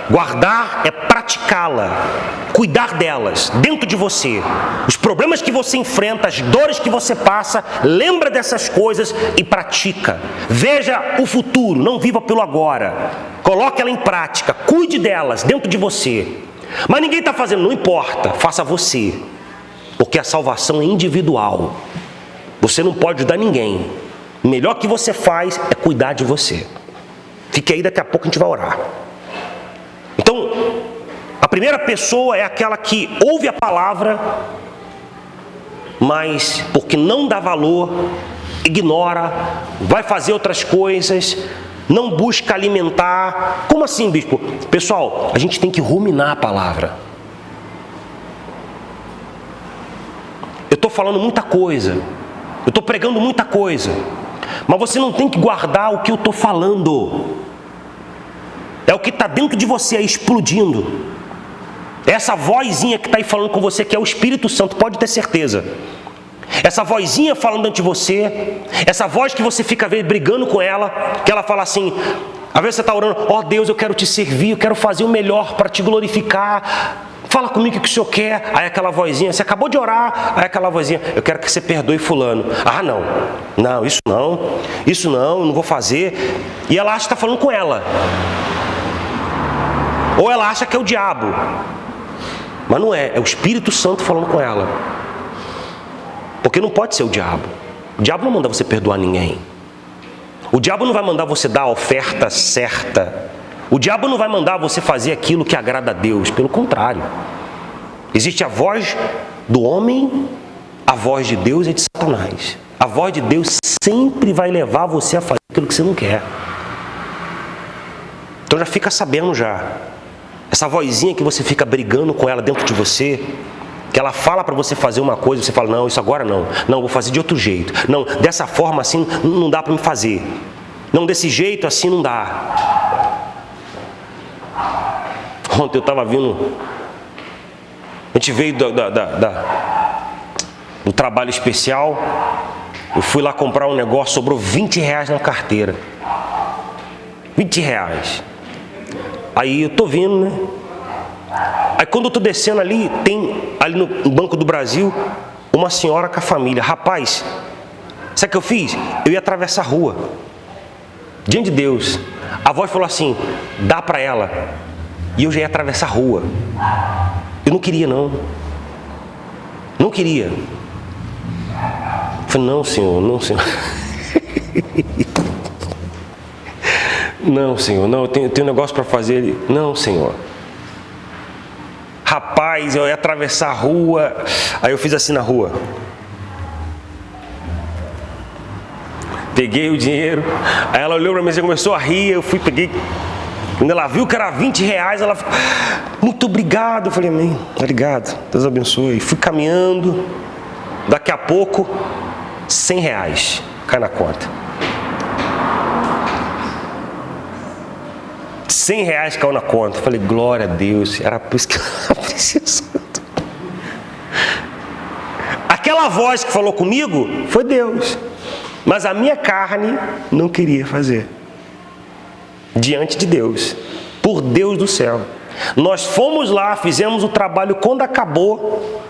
Guardar é praticá-la, cuidar delas dentro de você. Os problemas que você enfrenta, as dores que você passa, lembra dessas coisas e pratica. Veja o futuro, não viva pelo agora. Coloque ela em prática, cuide delas dentro de você. Mas ninguém está fazendo, não importa, faça você. Porque a salvação é individual. Você não pode ajudar ninguém. O melhor que você faz é cuidar de você. Fique aí, daqui a pouco a gente vai orar. Então, a primeira pessoa é aquela que ouve a palavra, mas porque não dá valor, ignora, vai fazer outras coisas, não busca alimentar. Como assim, bispo? Pessoal, a gente tem que ruminar a palavra. Eu estou falando muita coisa, eu estou pregando muita coisa, mas você não tem que guardar o que eu estou falando. É o que está dentro de você aí explodindo. É essa vozinha que está aí falando com você, que é o Espírito Santo, pode ter certeza. Essa vozinha falando dentro de você, essa voz que você fica brigando com ela, que ela fala assim, às vezes você está orando, ó Deus, eu quero te servir, eu quero fazer o melhor para te glorificar. Fala comigo o que o Senhor quer. Aí aquela vozinha, você acabou de orar, aí aquela vozinha, eu quero que você perdoe fulano. Ah, não, isso não, eu não vou fazer. E ela acha que está falando com ela. Ou ela acha que é o diabo. Mas não é, é o Espírito Santo falando com ela. Porque não pode ser o diabo. O diabo não manda você perdoar ninguém. O diabo não vai mandar você dar a oferta certa. O diabo não vai mandar você fazer aquilo que agrada a Deus. Pelo contrário. Existe a voz do homem, a voz de Deus é de Satanás. A voz de Deus sempre vai levar você a fazer aquilo que você não quer. Então já fica sabendo já. Essa vozinha que você fica brigando com ela dentro de você, que ela fala para você fazer uma coisa, você fala, não, isso agora não, vou fazer de outro jeito, não, dessa forma assim não dá para me fazer, não, desse jeito assim não dá. Ontem eu estava vindo, a gente veio do trabalho especial, eu fui lá comprar um negócio, sobrou R$20 na carteira, R$20. Aí eu tô vindo, né? Aí quando eu tô descendo ali, tem ali no Banco do Brasil, uma senhora com a família. Rapaz, sabe o que eu fiz? Eu ia atravessar a rua. Diante de Deus. A voz falou assim, dá para ela. E eu já ia atravessar a rua. Eu não queria, não. Não queria. Eu falei, não, senhor. Não, senhor, não, eu tenho um negócio para fazer. Não, senhor. Rapaz, eu ia atravessar a rua. Aí eu fiz assim na rua. Peguei o dinheiro. Aí ela olhou para mim e começou a rir. Eu fui, peguei, Quando ela viu que era R$20, ela falou, muito obrigado. Eu falei, amém, obrigado, Deus abençoe. Fui caminhando, daqui a pouco, R$100 cai na conta. R$100 caiu na conta. Eu falei, glória a Deus, era por isso que ela precisava. Aquela voz que falou comigo foi Deus, mas a minha carne não queria fazer. Diante de Deus, por Deus do céu, nós fomos lá, fizemos o trabalho. Quando acabou,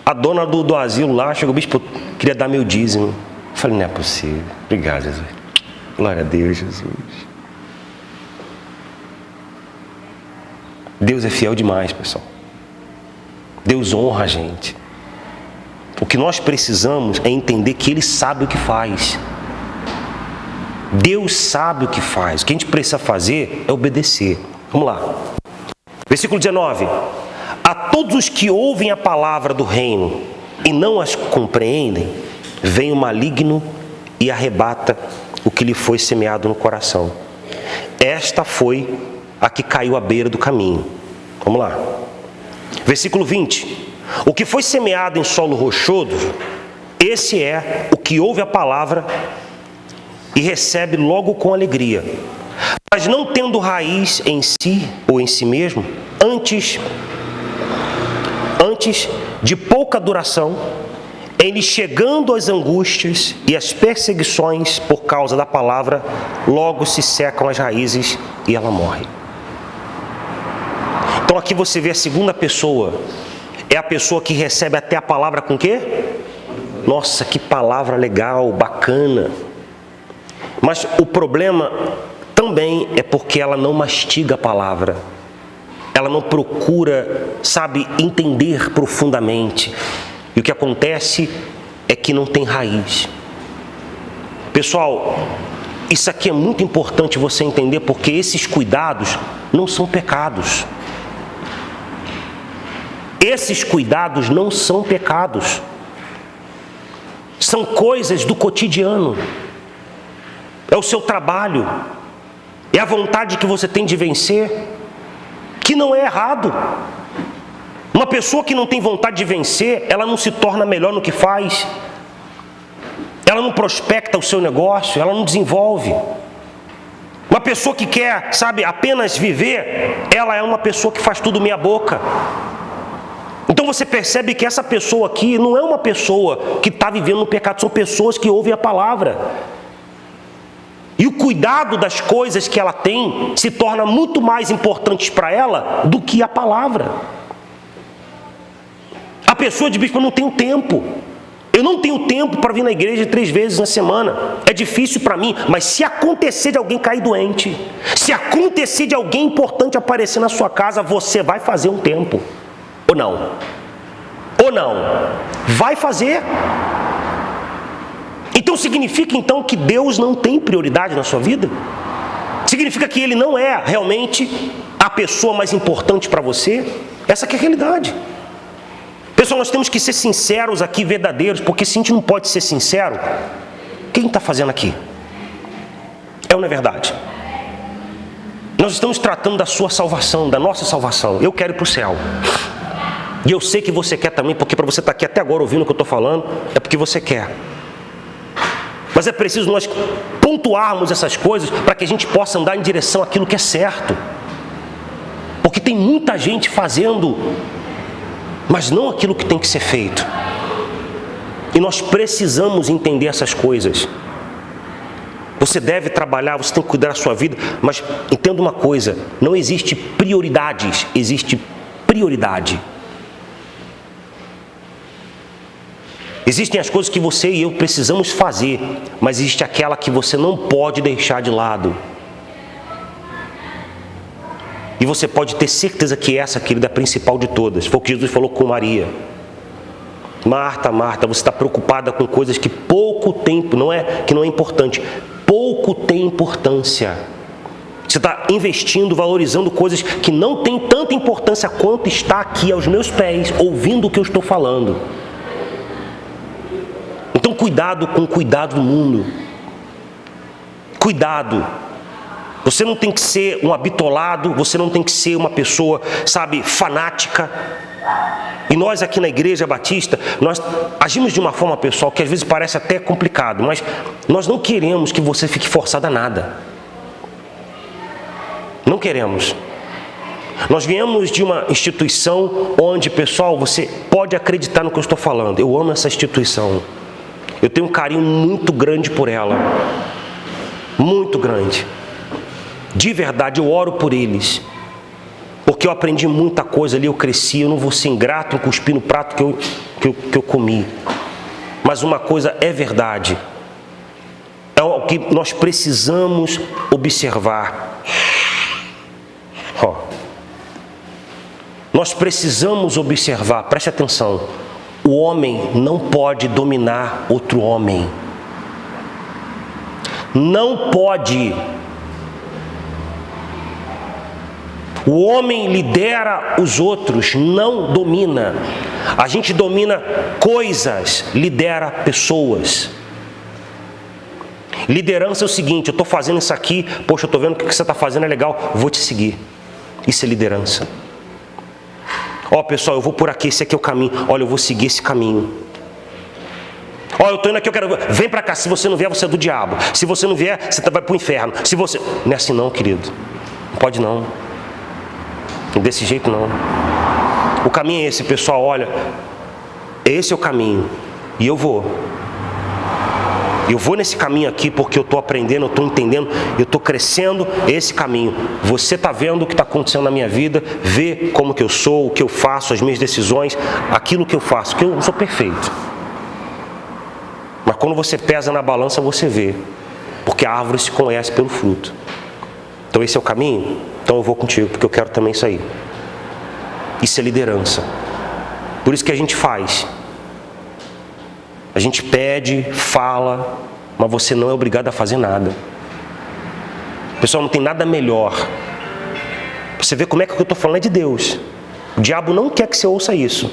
a dona do asilo lá chegou, bispo, eu queria dar meu dízimo. Eu falei, não é possível. Obrigado, Jesus. Glória a Deus, Jesus. Deus é fiel demais, pessoal. Deus honra a gente. O que nós precisamos é entender que Ele sabe o que faz. Deus sabe o que faz. O que a gente precisa fazer é obedecer. Vamos lá. Versículo 19. A todos os que ouvem a palavra do reino e não as compreendem, vem o maligno e arrebata o que lhe foi semeado no coração. Esta foi a que caiu à beira do caminho. Vamos lá. Versículo 20. O que foi semeado em solo rochoso, esse é o que ouve a palavra e recebe logo com alegria, mas não tendo raiz em si ou em si mesmo, antes de pouca duração, em lhe chegando as angústias e as perseguições por causa da palavra, logo se secam as raízes e ela morre. Então aqui você vê a segunda pessoa. É a pessoa que recebe até a palavra com quê? Nossa, que palavra legal, bacana. Mas o problema também é porque ela não mastiga a palavra. Ela não procura, entender profundamente. E o que acontece é que não tem raiz. Pessoal, isso aqui é muito importante você entender, porque esses cuidados não são pecados. Esses cuidados não são pecados. São coisas do cotidiano. É o seu trabalho. É a vontade que você tem de vencer, que não é errado. Uma pessoa que não tem vontade de vencer, ela não se torna melhor no que faz. Ela não prospecta o seu negócio, ela não desenvolve. Uma pessoa que quer, apenas viver, ela é uma pessoa que faz tudo meia boca. Então você percebe que essa pessoa aqui não é uma pessoa que está vivendo no pecado, são pessoas que ouvem a palavra. E o cuidado das coisas que ela tem se torna muito mais importante para ela do que a palavra. A pessoa diz, bispo, eu não tenho tempo. Eu não tenho tempo para vir na igreja 3 vezes na semana. É difícil para mim, mas se acontecer de alguém cair doente, se acontecer de alguém importante aparecer na sua casa, você vai fazer um tempo. Ou não? Ou não? Vai fazer. Então significa que Deus não tem prioridade na sua vida? Significa que Ele não é realmente a pessoa mais importante para você? Essa que é a realidade. Pessoal, nós temos que ser sinceros aqui, verdadeiros, porque se a gente não pode ser sincero, quem está fazendo aqui? É ou não é verdade? Nós estamos tratando da sua salvação, da nossa salvação. Eu quero ir para o céu. E eu sei que você quer também, porque para você estar aqui até agora ouvindo o que eu estou falando, é porque você quer. Mas é preciso nós pontuarmos essas coisas para que a gente possa andar em direção àquilo que é certo. Porque tem muita gente fazendo, mas não aquilo que tem que ser feito. E nós precisamos entender essas coisas. Você deve trabalhar, você tem que cuidar da sua vida, mas entenda uma coisa, não existe prioridades, existe prioridade. Existem as coisas que você e eu precisamos fazer, mas existe aquela que você não pode deixar de lado. E você pode ter certeza que essa, querida, é a principal de todas. Foi o que Jesus falou com Maria. Marta, Marta, você está preocupada com coisas que pouco tempo, que não é importante, pouco tem importância. Você está investindo, valorizando coisas que não têm tanta importância quanto está aqui aos meus pés, ouvindo o que eu estou falando. Então cuidado com o cuidado do mundo. Cuidado. Você não tem que ser um habitolado, você não tem que ser uma pessoa, sabe, fanática. E nós aqui na Igreja Batista, nós agimos de uma forma, pessoal, que às vezes parece até complicado, mas nós não queremos que você fique forçado a nada. Não queremos. Nós viemos de uma instituição onde, pessoal, você pode acreditar no que eu estou falando. Eu amo essa instituição. Eu tenho um carinho muito grande por ela. Muito grande. De verdade, eu oro por eles. Porque eu aprendi muita coisa ali, eu cresci, eu não vou ser ingrato em cuspir no prato que eu comi. Mas uma coisa é verdade. É o que nós precisamos observar. Nós precisamos observar, preste atenção. O homem não pode dominar outro homem. Não pode. O homem lidera os outros, não domina. A gente domina coisas, lidera pessoas. Liderança é o seguinte: eu estou fazendo isso aqui, poxa, eu estou vendo que o que você está fazendo é legal, vou te seguir. Isso é liderança. Ó, pessoal, eu vou por aqui, esse aqui é o caminho. Olha, eu vou seguir esse caminho. Ó, eu estou indo aqui, eu quero... Vem para cá, se você não vier, você é do diabo. Se você não vier, você vai para o inferno. Se você... Não é assim não, querido. Não pode não. Desse jeito não. O caminho é esse, pessoal, olha. Esse é o caminho. E eu vou. Eu vou nesse caminho aqui porque eu estou aprendendo, eu estou entendendo, eu estou crescendo esse caminho. Você está vendo o que está acontecendo na minha vida, vê como que eu sou, o que eu faço, as minhas decisões, aquilo que eu faço, que eu não sou perfeito. Mas quando você pesa na balança, você vê. Porque a árvore se conhece pelo fruto. Então esse é o caminho? Então eu vou contigo, porque eu quero também isso aí. Isso é liderança. Por isso que a gente faz. A gente pede, fala, mas você não é obrigado a fazer nada. Pessoal, não tem nada melhor. Você vê como é que o que eu estou falando é de Deus. O diabo não quer que você ouça isso.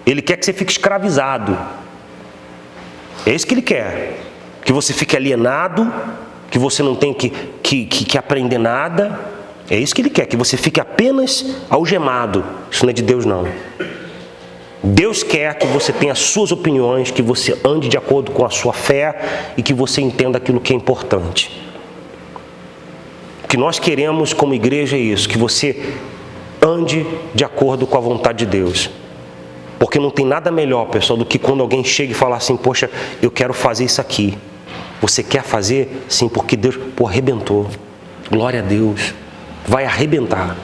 Ele quer que você fique escravizado. É isso que ele quer. Que você fique alienado, que você não tenha que aprender nada. É isso que ele quer, que você fique apenas algemado. Isso não é de Deus, não. Deus quer que você tenha as suas opiniões, que você ande de acordo com a sua fé e que você entenda aquilo que é importante. O que nós queremos como igreja é isso, que você ande de acordo com a vontade de Deus. Porque não tem nada melhor, pessoal, do que quando alguém chega e fala assim: poxa, eu quero fazer isso aqui. Você quer fazer? Sim, porque Deus, arrebentou. Glória a Deus. Vai arrebentar.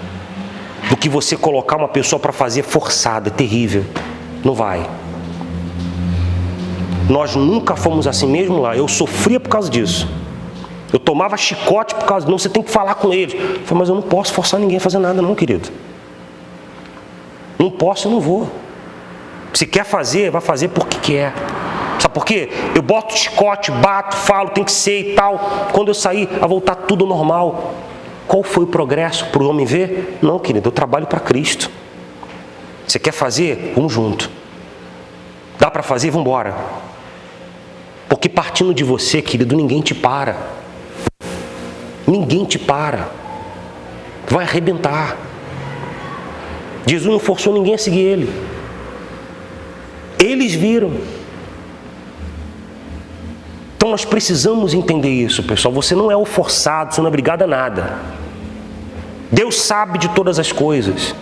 Do que você colocar uma pessoa para fazer forçada, terrível. Não vai. Nós nunca fomos assim mesmo lá. Eu sofria por causa disso. Eu tomava chicote por causa disso. Não, você tem que falar com eles. Eu falei, mas eu não posso forçar ninguém a fazer nada não, querido. Não posso, eu não vou. Se quer fazer, vai fazer porque quer. Sabe por quê? Eu boto chicote, bato, falo, tem que ser e tal. Quando eu sair, vai voltar tudo normal. Qual foi o progresso para o homem ver? Não, querido, eu trabalho para Cristo. Você quer fazer? Vamos junto. Dá para fazer? Vamos embora. Porque partindo de você, querido, ninguém te para. Ninguém te para. Vai arrebentar. Jesus não forçou ninguém a seguir ele. Eles viram. Então nós precisamos entender isso, pessoal. Você não é o forçado, você não é obrigado a nada. Deus sabe de todas as coisas.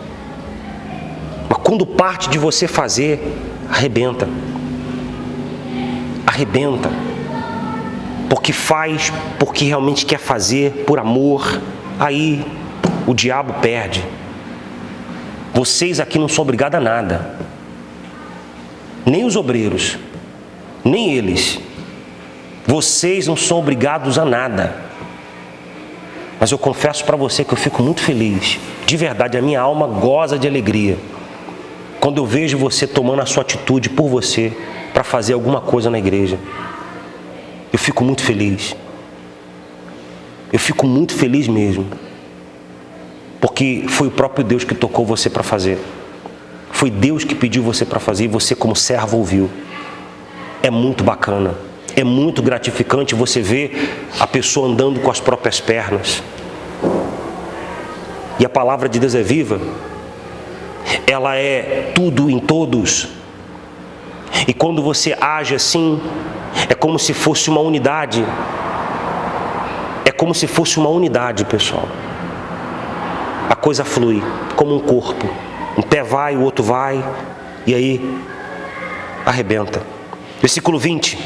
Mas quando parte de você fazer, arrebenta. Arrebenta. Porque faz, porque realmente quer fazer, por amor. Aí o diabo perde. Vocês aqui não são obrigados a nada. Nem os obreiros, nem eles. Vocês não são obrigados a nada. Mas eu confesso para você que eu fico muito feliz. De verdade, a minha alma goza de alegria quando eu vejo você tomando a sua atitude por você para fazer alguma coisa na igreja. Eu fico muito feliz. Eu fico muito feliz mesmo. Porque foi o próprio Deus que tocou você para fazer. Foi Deus que pediu você para fazer e você como servo ouviu. É muito bacana. é muito gratificante você ver a pessoa andando com as próprias pernas. E a palavra de Deus é viva. Ela é tudo em todos. E quando você age assim, é como se fosse uma unidade. É como se fosse uma unidade, pessoal. A coisa flui como um corpo. Um pé vai, o outro vai, e aí arrebenta. Versículo 20.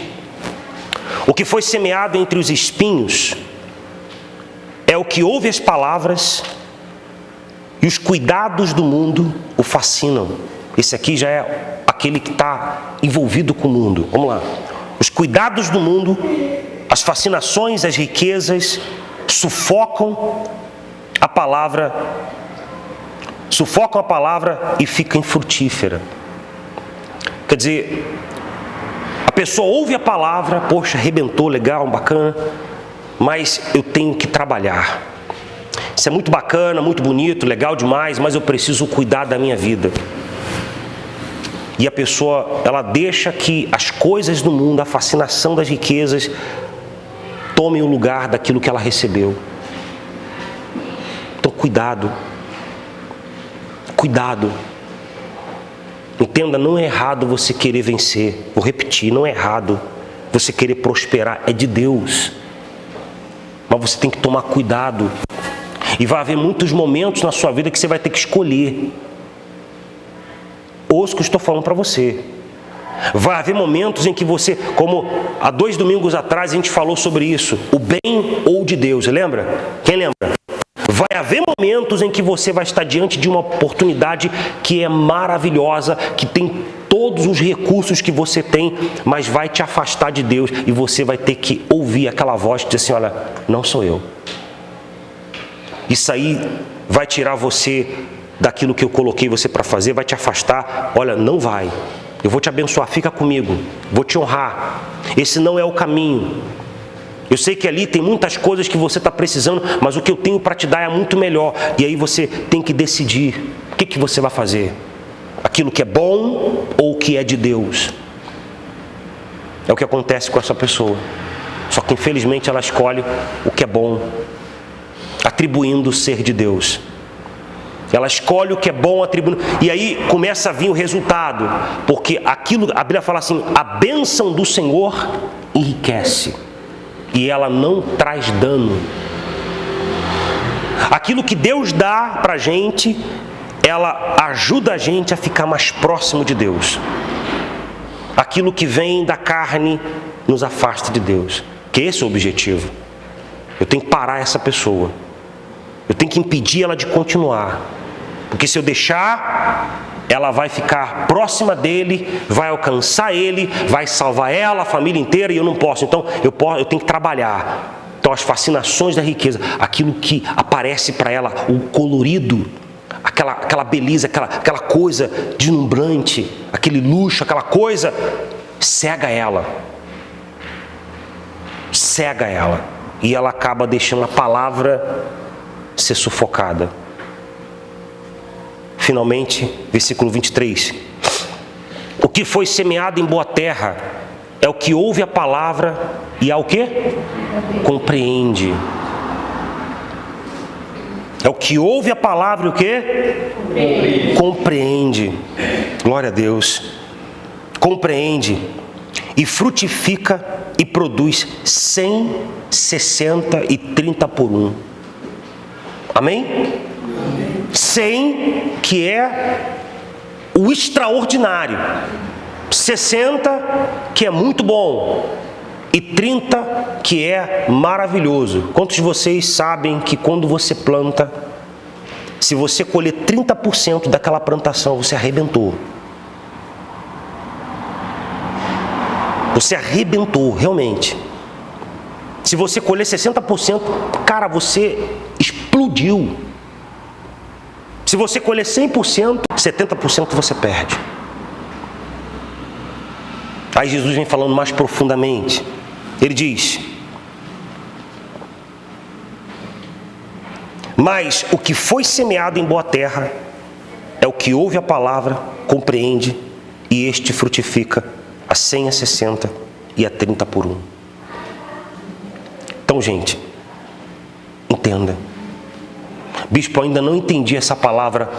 O que foi semeado entre os espinhos é o que ouve as palavras e os cuidados do mundo o fascinam. Esse aqui já é aquele que está envolvido com o mundo. Vamos lá. Os cuidados do mundo, as fascinações, as riquezas sufocam a palavra e fica infrutífera. Quer dizer, a pessoa ouve a palavra, poxa, arrebentou, legal, bacana, mas eu tenho que trabalhar. Isso é muito bacana, muito bonito, legal demais, mas eu preciso cuidar da minha vida. E a pessoa, ela deixa que as coisas do mundo, a fascinação das riquezas, tomem o lugar daquilo que ela recebeu. Então, cuidado. Cuidado. Entenda, não é errado você querer vencer. Vou repetir, não é errado você querer prosperar. É de Deus. Mas você tem que tomar cuidado. E vai haver muitos momentos na sua vida que você vai ter que escolher. Ouça o que eu estou falando para você. Vai haver momentos em que você, como há 2 domingos atrás a gente falou sobre isso, o bem ou de Deus, lembra? Quem lembra? Vai haver momentos em que você vai estar diante de uma oportunidade que é maravilhosa, que tem todos os recursos que você tem, mas vai te afastar de Deus e você vai ter que ouvir aquela voz que diz assim, olha, não sou eu. Isso aí vai tirar você daquilo que eu coloquei você para fazer, vai te afastar, olha, não vai. Eu vou te abençoar, fica comigo, vou te honrar. Esse não é o caminho. Eu sei que ali tem muitas coisas que você está precisando, mas o que eu tenho para te dar é muito melhor. E aí você tem que decidir o que você vai fazer. Aquilo que é bom ou o que é de Deus. É o que acontece com essa pessoa. Só que infelizmente ela escolhe o que é bom, atribuindo o ser de Deus. Ela escolhe o que é bom, atribuindo. E aí começa a vir o resultado. Porque aquilo, a Bíblia fala assim, a bênção do Senhor enriquece. E ela não traz dano. Aquilo que Deus dá para a gente, ela ajuda a gente a ficar mais próximo de Deus. Aquilo que vem da carne nos afasta de Deus. Que esse é o objetivo. Eu tenho que parar essa pessoa. Eu tenho que impedir ela de continuar. Porque se eu deixar, ela vai ficar próxima dele, vai alcançar ele, vai salvar ela, a família inteira, e eu não posso. Então, eu tenho que trabalhar. Então, as fascinações da riqueza, aquilo que aparece para ela, o colorido, aquela beleza, aquela coisa deslumbrante, aquele luxo, aquela coisa, cega ela. Cega ela. E ela acaba deixando a palavra ser sufocada. Finalmente, versículo 23. O que foi semeado em boa terra é o que ouve a palavra e ao quê? Compreende. É o que ouve a palavra e o quê? Compreende. Glória a Deus. Compreende. E frutifica e produz 100, 60 e 30 por 1. Amém? 100, que é o extraordinário. 60, que é muito bom. E 30, que é maravilhoso. Quantos de vocês sabem que quando você planta, se você colher 30% daquela plantação, você arrebentou? Você arrebentou, realmente. Se você colher 60%, cara, você explodiu. Se você colher 100%, 70% você perde. Aí Jesus vem falando mais profundamente. Ele diz: mas o que foi semeado em boa terra é o que ouve a palavra, compreende, e este frutifica a 100, a 60 e a 30 por 1. Então, gente, entenda. Bispo, eu ainda não entendi essa palavra.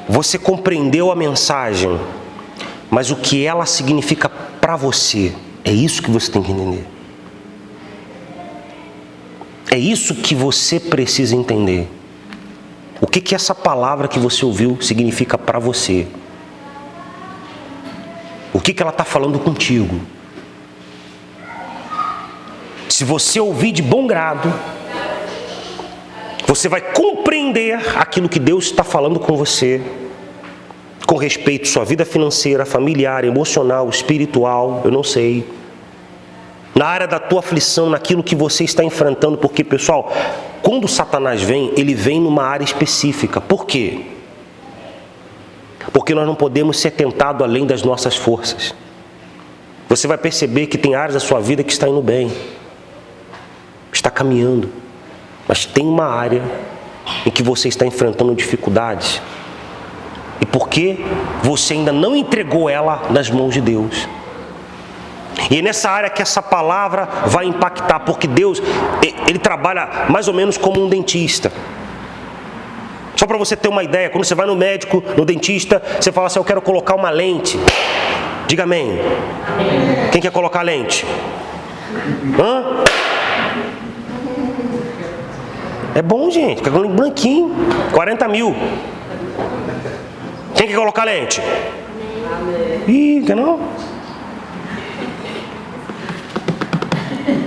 Você compreendeu a mensagem, mas o que ela significa para você, é isso que você tem que entender. É isso que você precisa entender. O que essa palavra que você ouviu significa para você? O que ela está falando contigo? Se você ouvir de bom grado, você vai compreender aquilo que Deus está falando com você, com respeito à sua vida financeira, familiar, emocional, espiritual, eu não sei. Na área da tua aflição, naquilo que você está enfrentando, porque, pessoal, quando Satanás vem, ele vem numa área específica. Por quê? Porque nós não podemos ser tentados além das nossas forças. Você vai perceber que tem áreas da sua vida que está indo bem, está caminhando, mas tem uma área em que você está enfrentando dificuldades. E porque você ainda não entregou ela nas mãos de Deus. E é nessa área que essa palavra vai impactar, porque Deus, Ele trabalha mais ou menos como um dentista. Só para você ter uma ideia, quando você vai no médico, no dentista, você fala assim, eu quero colocar uma lente. Diga amém. Quem quer colocar lente? Hã? É bom, gente, fica com branquinho, 40 mil. Quem quer colocar lente? Ih, quer não?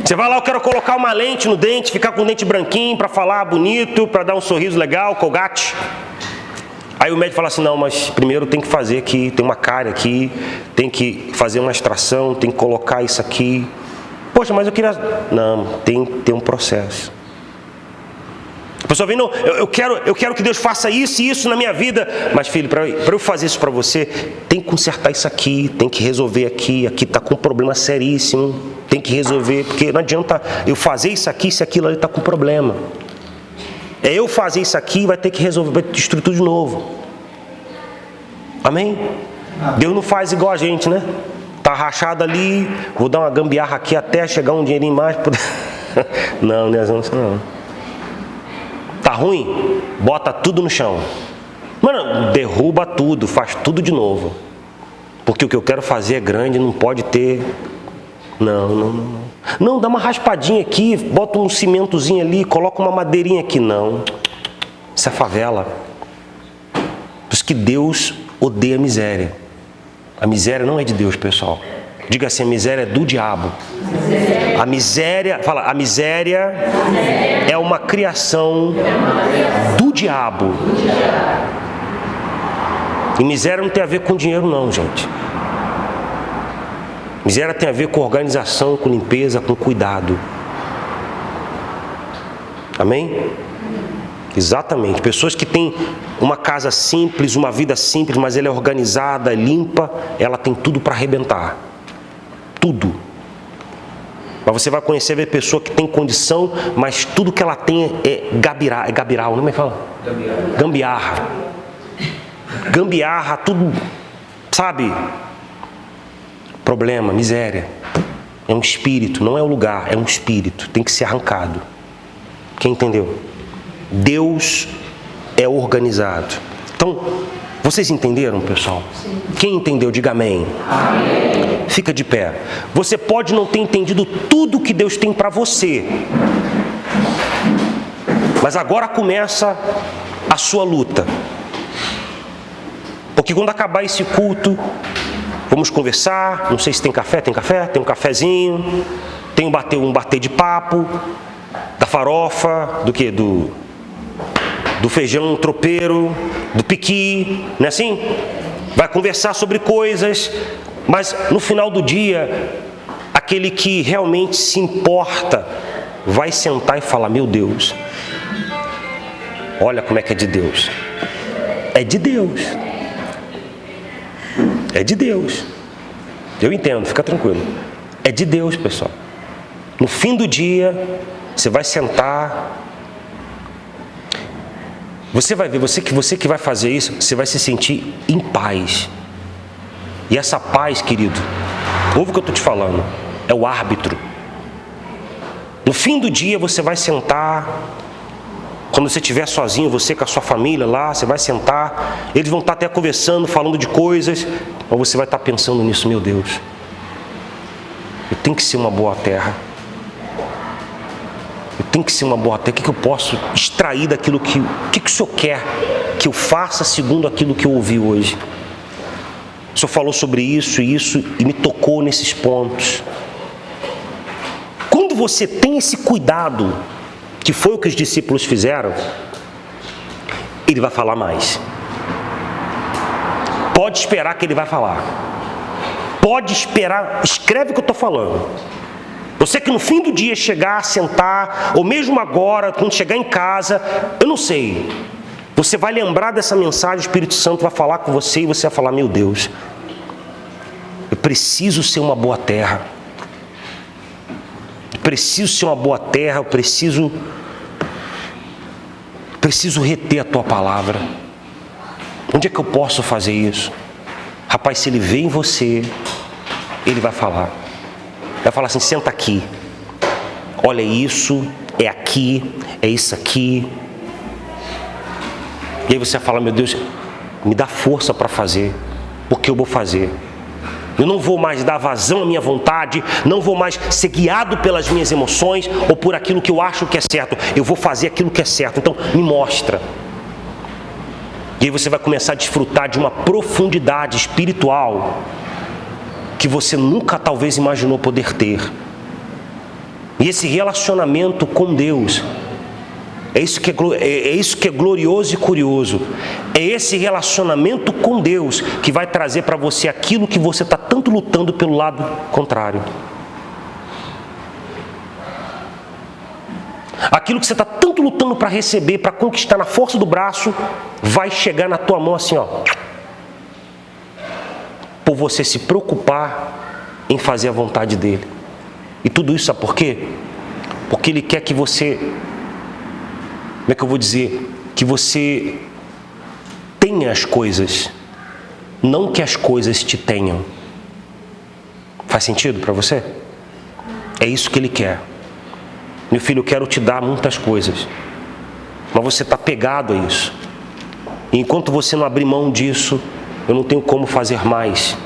Você vai lá, eu quero colocar uma lente no dente, ficar com o dente branquinho, para falar bonito, para dar um sorriso legal, Colgate. Aí o médico fala assim, não, mas primeiro tem que fazer aqui, tem uma cárie aqui, tem que fazer uma extração, tem que colocar isso aqui. Poxa, mas eu queria... Não, tem que ter um processo. A pessoa vem, não, eu quero que Deus faça isso e isso na minha vida. Mas filho, para eu fazer isso para você, tem que consertar isso aqui, tem que resolver aqui está com um problema seríssimo, tem que resolver, porque não adianta eu fazer isso aqui se aquilo ali está com problema. É eu fazer isso aqui, vai ter que resolver, vai destruir tudo de novo. Amém? Deus não faz igual a gente, né? Tá rachado ali, vou dar uma gambiarra aqui até chegar um dinheirinho mais. Não, não. Tá ruim? Bota tudo no chão. Mano, derruba tudo, faz tudo de novo. Porque o que eu quero fazer é grande, não pode ter... Não, dá uma raspadinha aqui, bota um cimentozinho ali, coloca uma madeirinha aqui. Não, isso é favela. Por isso que Deus odeia a miséria. A miséria não é de Deus, pessoal. Diga assim, a miséria é do diabo. A miséria, fala, a miséria é uma criação do diabo. E miséria não tem a ver com dinheiro não, gente. Miséria tem a ver com organização, com limpeza, com cuidado. Amém? Exatamente. Pessoas que têm uma casa simples, uma vida simples, mas ela é organizada, limpa, ela tem tudo para arrebentar. Tudo. Mas você vai conhecer a pessoa que tem condição, mas tudo que ela tem é gabiral, não me fala? Gambiarra. Gambiarra, tudo, sabe? Problema, miséria. É um espírito, não é um lugar, é um espírito. Tem que ser arrancado. Quem entendeu? Deus é organizado. Então, vocês entenderam, pessoal? Sim. Quem entendeu, diga amém. Amém. Fica de pé. Você pode não ter entendido tudo que Deus tem para você. Mas agora começa a sua luta. Porque quando acabar esse culto, vamos conversar. Não sei se tem café, tem café? Tem um cafezinho. Tem um bater de papo. Da farofa, do quê? Do feijão tropeiro, do piqui, não é assim? Vai conversar sobre coisas, mas no final do dia, aquele que realmente se importa, vai sentar e falar, meu Deus, olha como é que é de Deus. É de Deus. É de Deus. Eu entendo, fica tranquilo. É de Deus, pessoal. No fim do dia, você vai sentar... Você vai ver, você que vai fazer isso, você vai se sentir em paz. E essa paz, querido, Ouve o que eu estou te falando. É o árbitro. No fim do dia você vai sentar, quando você estiver sozinho, você com a sua família lá, você vai sentar, eles vão estar até conversando, falando de coisas, mas você vai estar pensando nisso, meu Deus, eu tenho que ser uma boa terra. Eu tenho que ser uma boa terra. O que eu posso extrair daquilo que... O que o Senhor quer que eu faça segundo aquilo que eu ouvi hoje? O Senhor falou sobre isso e me tocou nesses pontos. Quando você tem esse cuidado, que foi o que os discípulos fizeram, ele vai falar mais. Pode esperar que ele vai falar. Pode esperar, escreve o que eu estou falando. Você que no fim do dia chegar, sentar, ou mesmo agora, quando chegar em casa, eu não sei, você vai lembrar dessa mensagem, o Espírito Santo vai falar com você e você vai falar, meu Deus, eu preciso ser uma boa terra. Eu preciso ser uma boa terra, eu preciso reter a tua palavra. Onde é que eu posso fazer isso? Rapaz, se ele vê em você, ele vai falar. Vai falar assim, senta aqui. Olha isso, é aqui, é isso aqui. E aí você vai falar, meu Deus, me dá força para fazer, porque eu vou fazer. Eu não vou mais dar vazão à minha vontade, não vou mais ser guiado pelas minhas emoções ou por aquilo que eu acho que é certo. Eu vou fazer aquilo que é certo. Então, me mostra. E aí você vai começar a desfrutar de uma profundidade espiritual que você nunca talvez imaginou poder ter. E esse relacionamento com Deus, é isso que é glorioso e curioso. É esse relacionamento com Deus que vai trazer para você aquilo que você está tanto lutando pelo lado contrário. Aquilo que você está tanto lutando para receber, para conquistar na força do braço, vai chegar na tua mão assim, ó. Por você se preocupar em fazer a vontade dele. E tudo isso sabe por quê? Porque ele quer que você, como é que eu vou dizer? Que você tenha as coisas, não que as coisas te tenham. Faz sentido para você? É isso que ele quer. Meu filho, eu quero te dar muitas coisas, mas você está pegado a isso. E enquanto você não abrir mão disso, eu não tenho como fazer mais.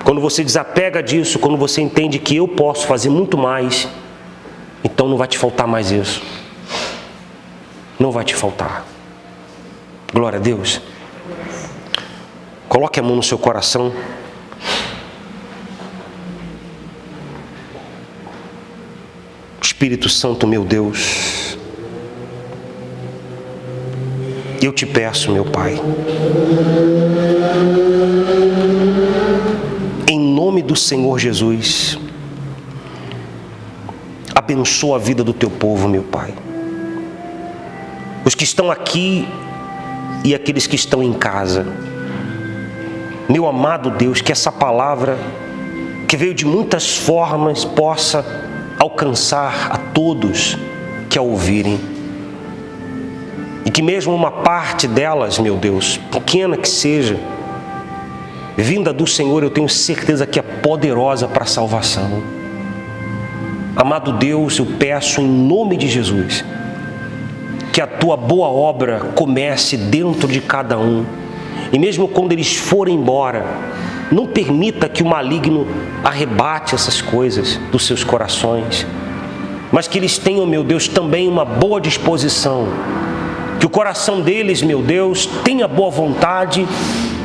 Quando você desapega disso, quando você entende que eu posso fazer muito mais, então não vai te faltar mais isso. Não vai te faltar. Glória a Deus. Coloque a mão no seu coração. Espírito Santo, meu Deus, eu te peço, meu Pai, em nome do Senhor Jesus, abençoa a vida do teu povo, meu Pai. Os que estão aqui e aqueles que estão em casa. Meu amado Deus, que essa palavra, que veio de muitas formas, possa alcançar a todos que a ouvirem. E que mesmo uma parte delas, meu Deus, pequena que seja, vinda do Senhor, eu tenho certeza que é poderosa para a salvação. Amado Deus, eu peço em nome de Jesus, que a tua boa obra comece dentro de cada um. E mesmo quando eles forem embora, não permita que o maligno arrebate essas coisas dos seus corações, mas que eles tenham, meu Deus, também uma boa disposição. Que o coração deles, meu Deus, tenha boa vontade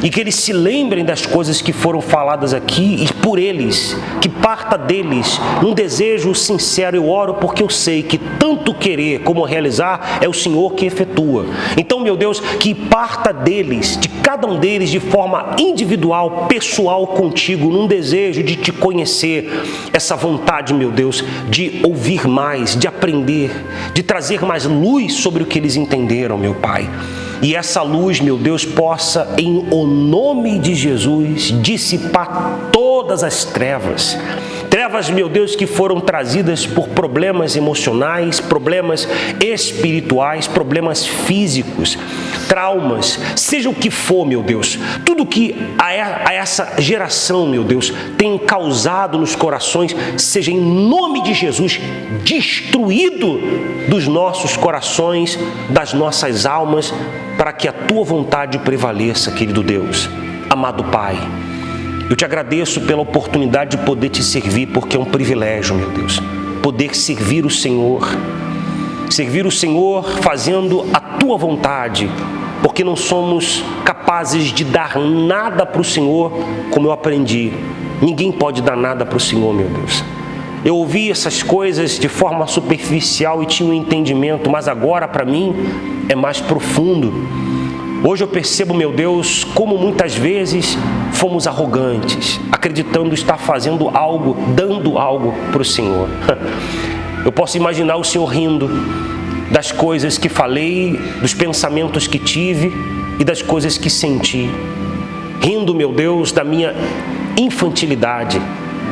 e que eles se lembrem das coisas que foram faladas aqui e por eles, que parta deles um desejo sincero. Eu oro porque eu sei que tanto querer como realizar é o Senhor que efetua. Então, meu Deus, que parta deles, de cada um deles, de forma individual, pessoal contigo, num desejo de te conhecer, essa vontade, meu Deus, de ouvir mais, de aprender, de trazer mais luz sobre o que eles entenderam, meu Pai. E essa luz, meu Deus, possa, em o nome de Jesus, dissipar todas as trevas. Trevas, meu Deus, que foram trazidas por problemas emocionais, problemas espirituais, problemas físicos. traumas, seja o que for, meu Deus, tudo que a essa geração, meu Deus, tem causado nos corações, seja em nome de Jesus destruído dos nossos corações, das nossas almas, para que a tua vontade prevaleça, querido Deus. Amado Pai, eu te agradeço pela oportunidade de poder te servir, porque é um privilégio, meu Deus, poder servir o Senhor fazendo a tua vontade, porque não somos capazes de dar nada para o Senhor, como eu aprendi. Ninguém pode dar nada para o Senhor, meu Deus. Eu ouvi essas coisas de forma superficial e tinha um entendimento, mas agora para mim é mais profundo. Hoje eu percebo, meu Deus, como muitas vezes fomos arrogantes, acreditando estar fazendo algo, dando algo para o Senhor. Eu posso imaginar o Senhor rindo das coisas que falei, dos pensamentos que tive e das coisas que senti. Rindo, meu Deus, da minha infantilidade,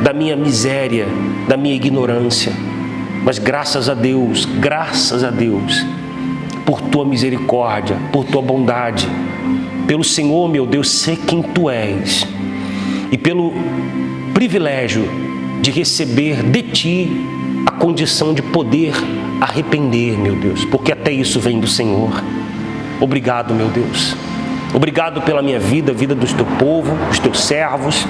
da minha miséria, da minha ignorância. Mas graças a Deus, por tua misericórdia, por tua bondade, pelo Senhor, meu Deus, ser quem tu és, e pelo privilégio de receber de ti a condição de poder arrepender, meu Deus, porque até isso vem do Senhor. Obrigado, meu Deus. Obrigado pela minha vida, a vida do teu povo, dos teus servos.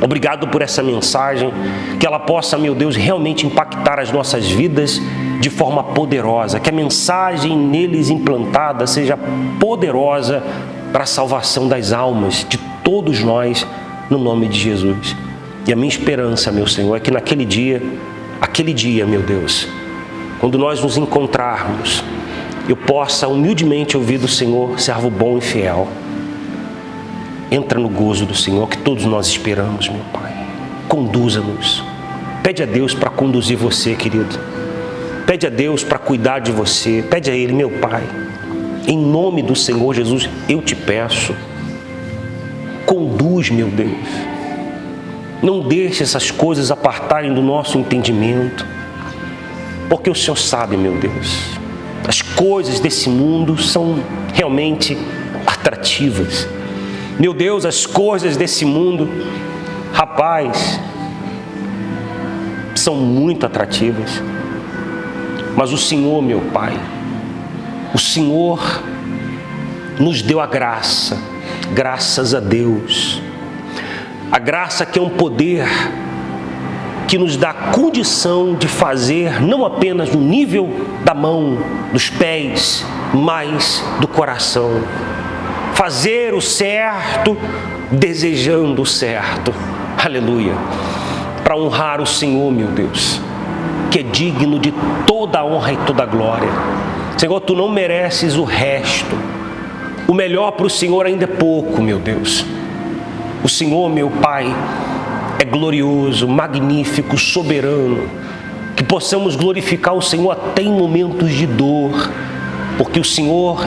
Obrigado por essa mensagem, que ela possa, meu Deus, realmente impactar as nossas vidas de forma poderosa, que a mensagem neles implantada seja poderosa para a salvação das almas de todos nós, no nome de Jesus. E a minha esperança, meu Senhor, é que naquele dia, meu Deus, quando nós nos encontrarmos, eu possa humildemente ouvir do Senhor: servo bom e fiel, entra no gozo do Senhor, que todos nós esperamos, meu Pai. Conduza-nos. Pede a Deus para conduzir você, querido. Pede a Deus para cuidar de você. Pede a Ele: meu Pai, em nome do Senhor Jesus, eu te peço, conduz, meu Deus. Não deixe essas coisas apartarem do nosso entendimento, porque o Senhor sabe, meu Deus, as coisas desse mundo são realmente atrativas. Meu Deus, as coisas desse mundo, rapaz, são muito atrativas. Mas o Senhor, meu Pai, o Senhor nos deu a graça, graças a Deus. A graça que é um poder que nos dá condição de fazer não apenas no nível da mão, dos pés, mas do coração. Fazer o certo, desejando o certo. Aleluia. Para honrar o Senhor, meu Deus, que é digno de toda a honra e toda a glória. Senhor, tu não mereces o resto. O melhor para o Senhor ainda é pouco, meu Deus. O Senhor, meu Pai, é glorioso, magnífico, soberano. Que possamos glorificar o Senhor até em momentos de dor, porque o Senhor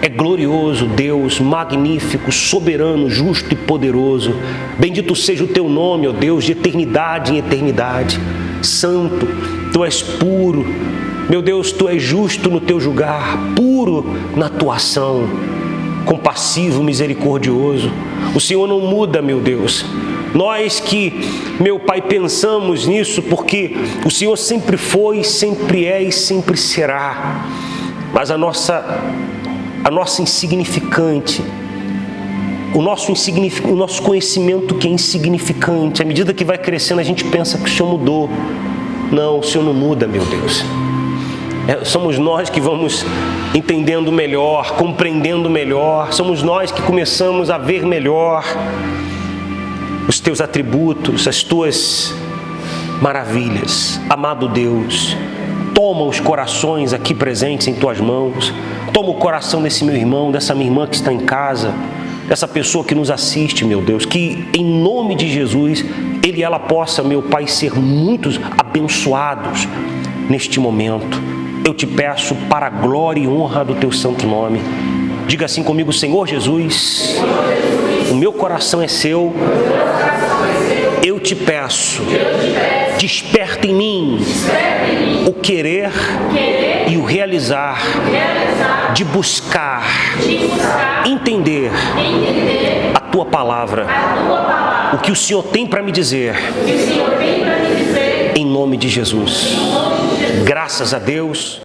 é glorioso, Deus, magnífico, soberano, justo e poderoso. Bendito seja o teu nome, ó Deus, de eternidade em eternidade. Santo, tu és puro. Meu Deus, tu és justo no teu julgar, puro na tua ação, compassivo, misericordioso. O Senhor não muda, meu Deus. Nós que, meu Pai, pensamos nisso porque o Senhor sempre foi, sempre é e sempre será. Mas a nossa insignificante, o nosso conhecimento que é insignificante, à medida que vai crescendo a gente pensa que o Senhor mudou. Não, o Senhor não muda, meu Deus. Somos nós que vamos entendendo melhor, compreendendo melhor. Somos nós que começamos a ver melhor os teus atributos, as tuas maravilhas. Amado Deus, toma os corações aqui presentes em tuas mãos. Toma o coração desse meu irmão, dessa minha irmã que está em casa, dessa pessoa que nos assiste, meu Deus, que em nome de Jesus, ele e ela possa, meu Pai, ser muitos abençoados neste momento. Eu te peço para a glória e honra do teu santo nome. Diga assim comigo: Senhor Jesus, o meu coração é seu. Eu te peço Desperta em mim o querer e o realizar de buscar entender a tua palavra, o que o Senhor tem para me dizer, em nome de Jesus. Graças a Deus.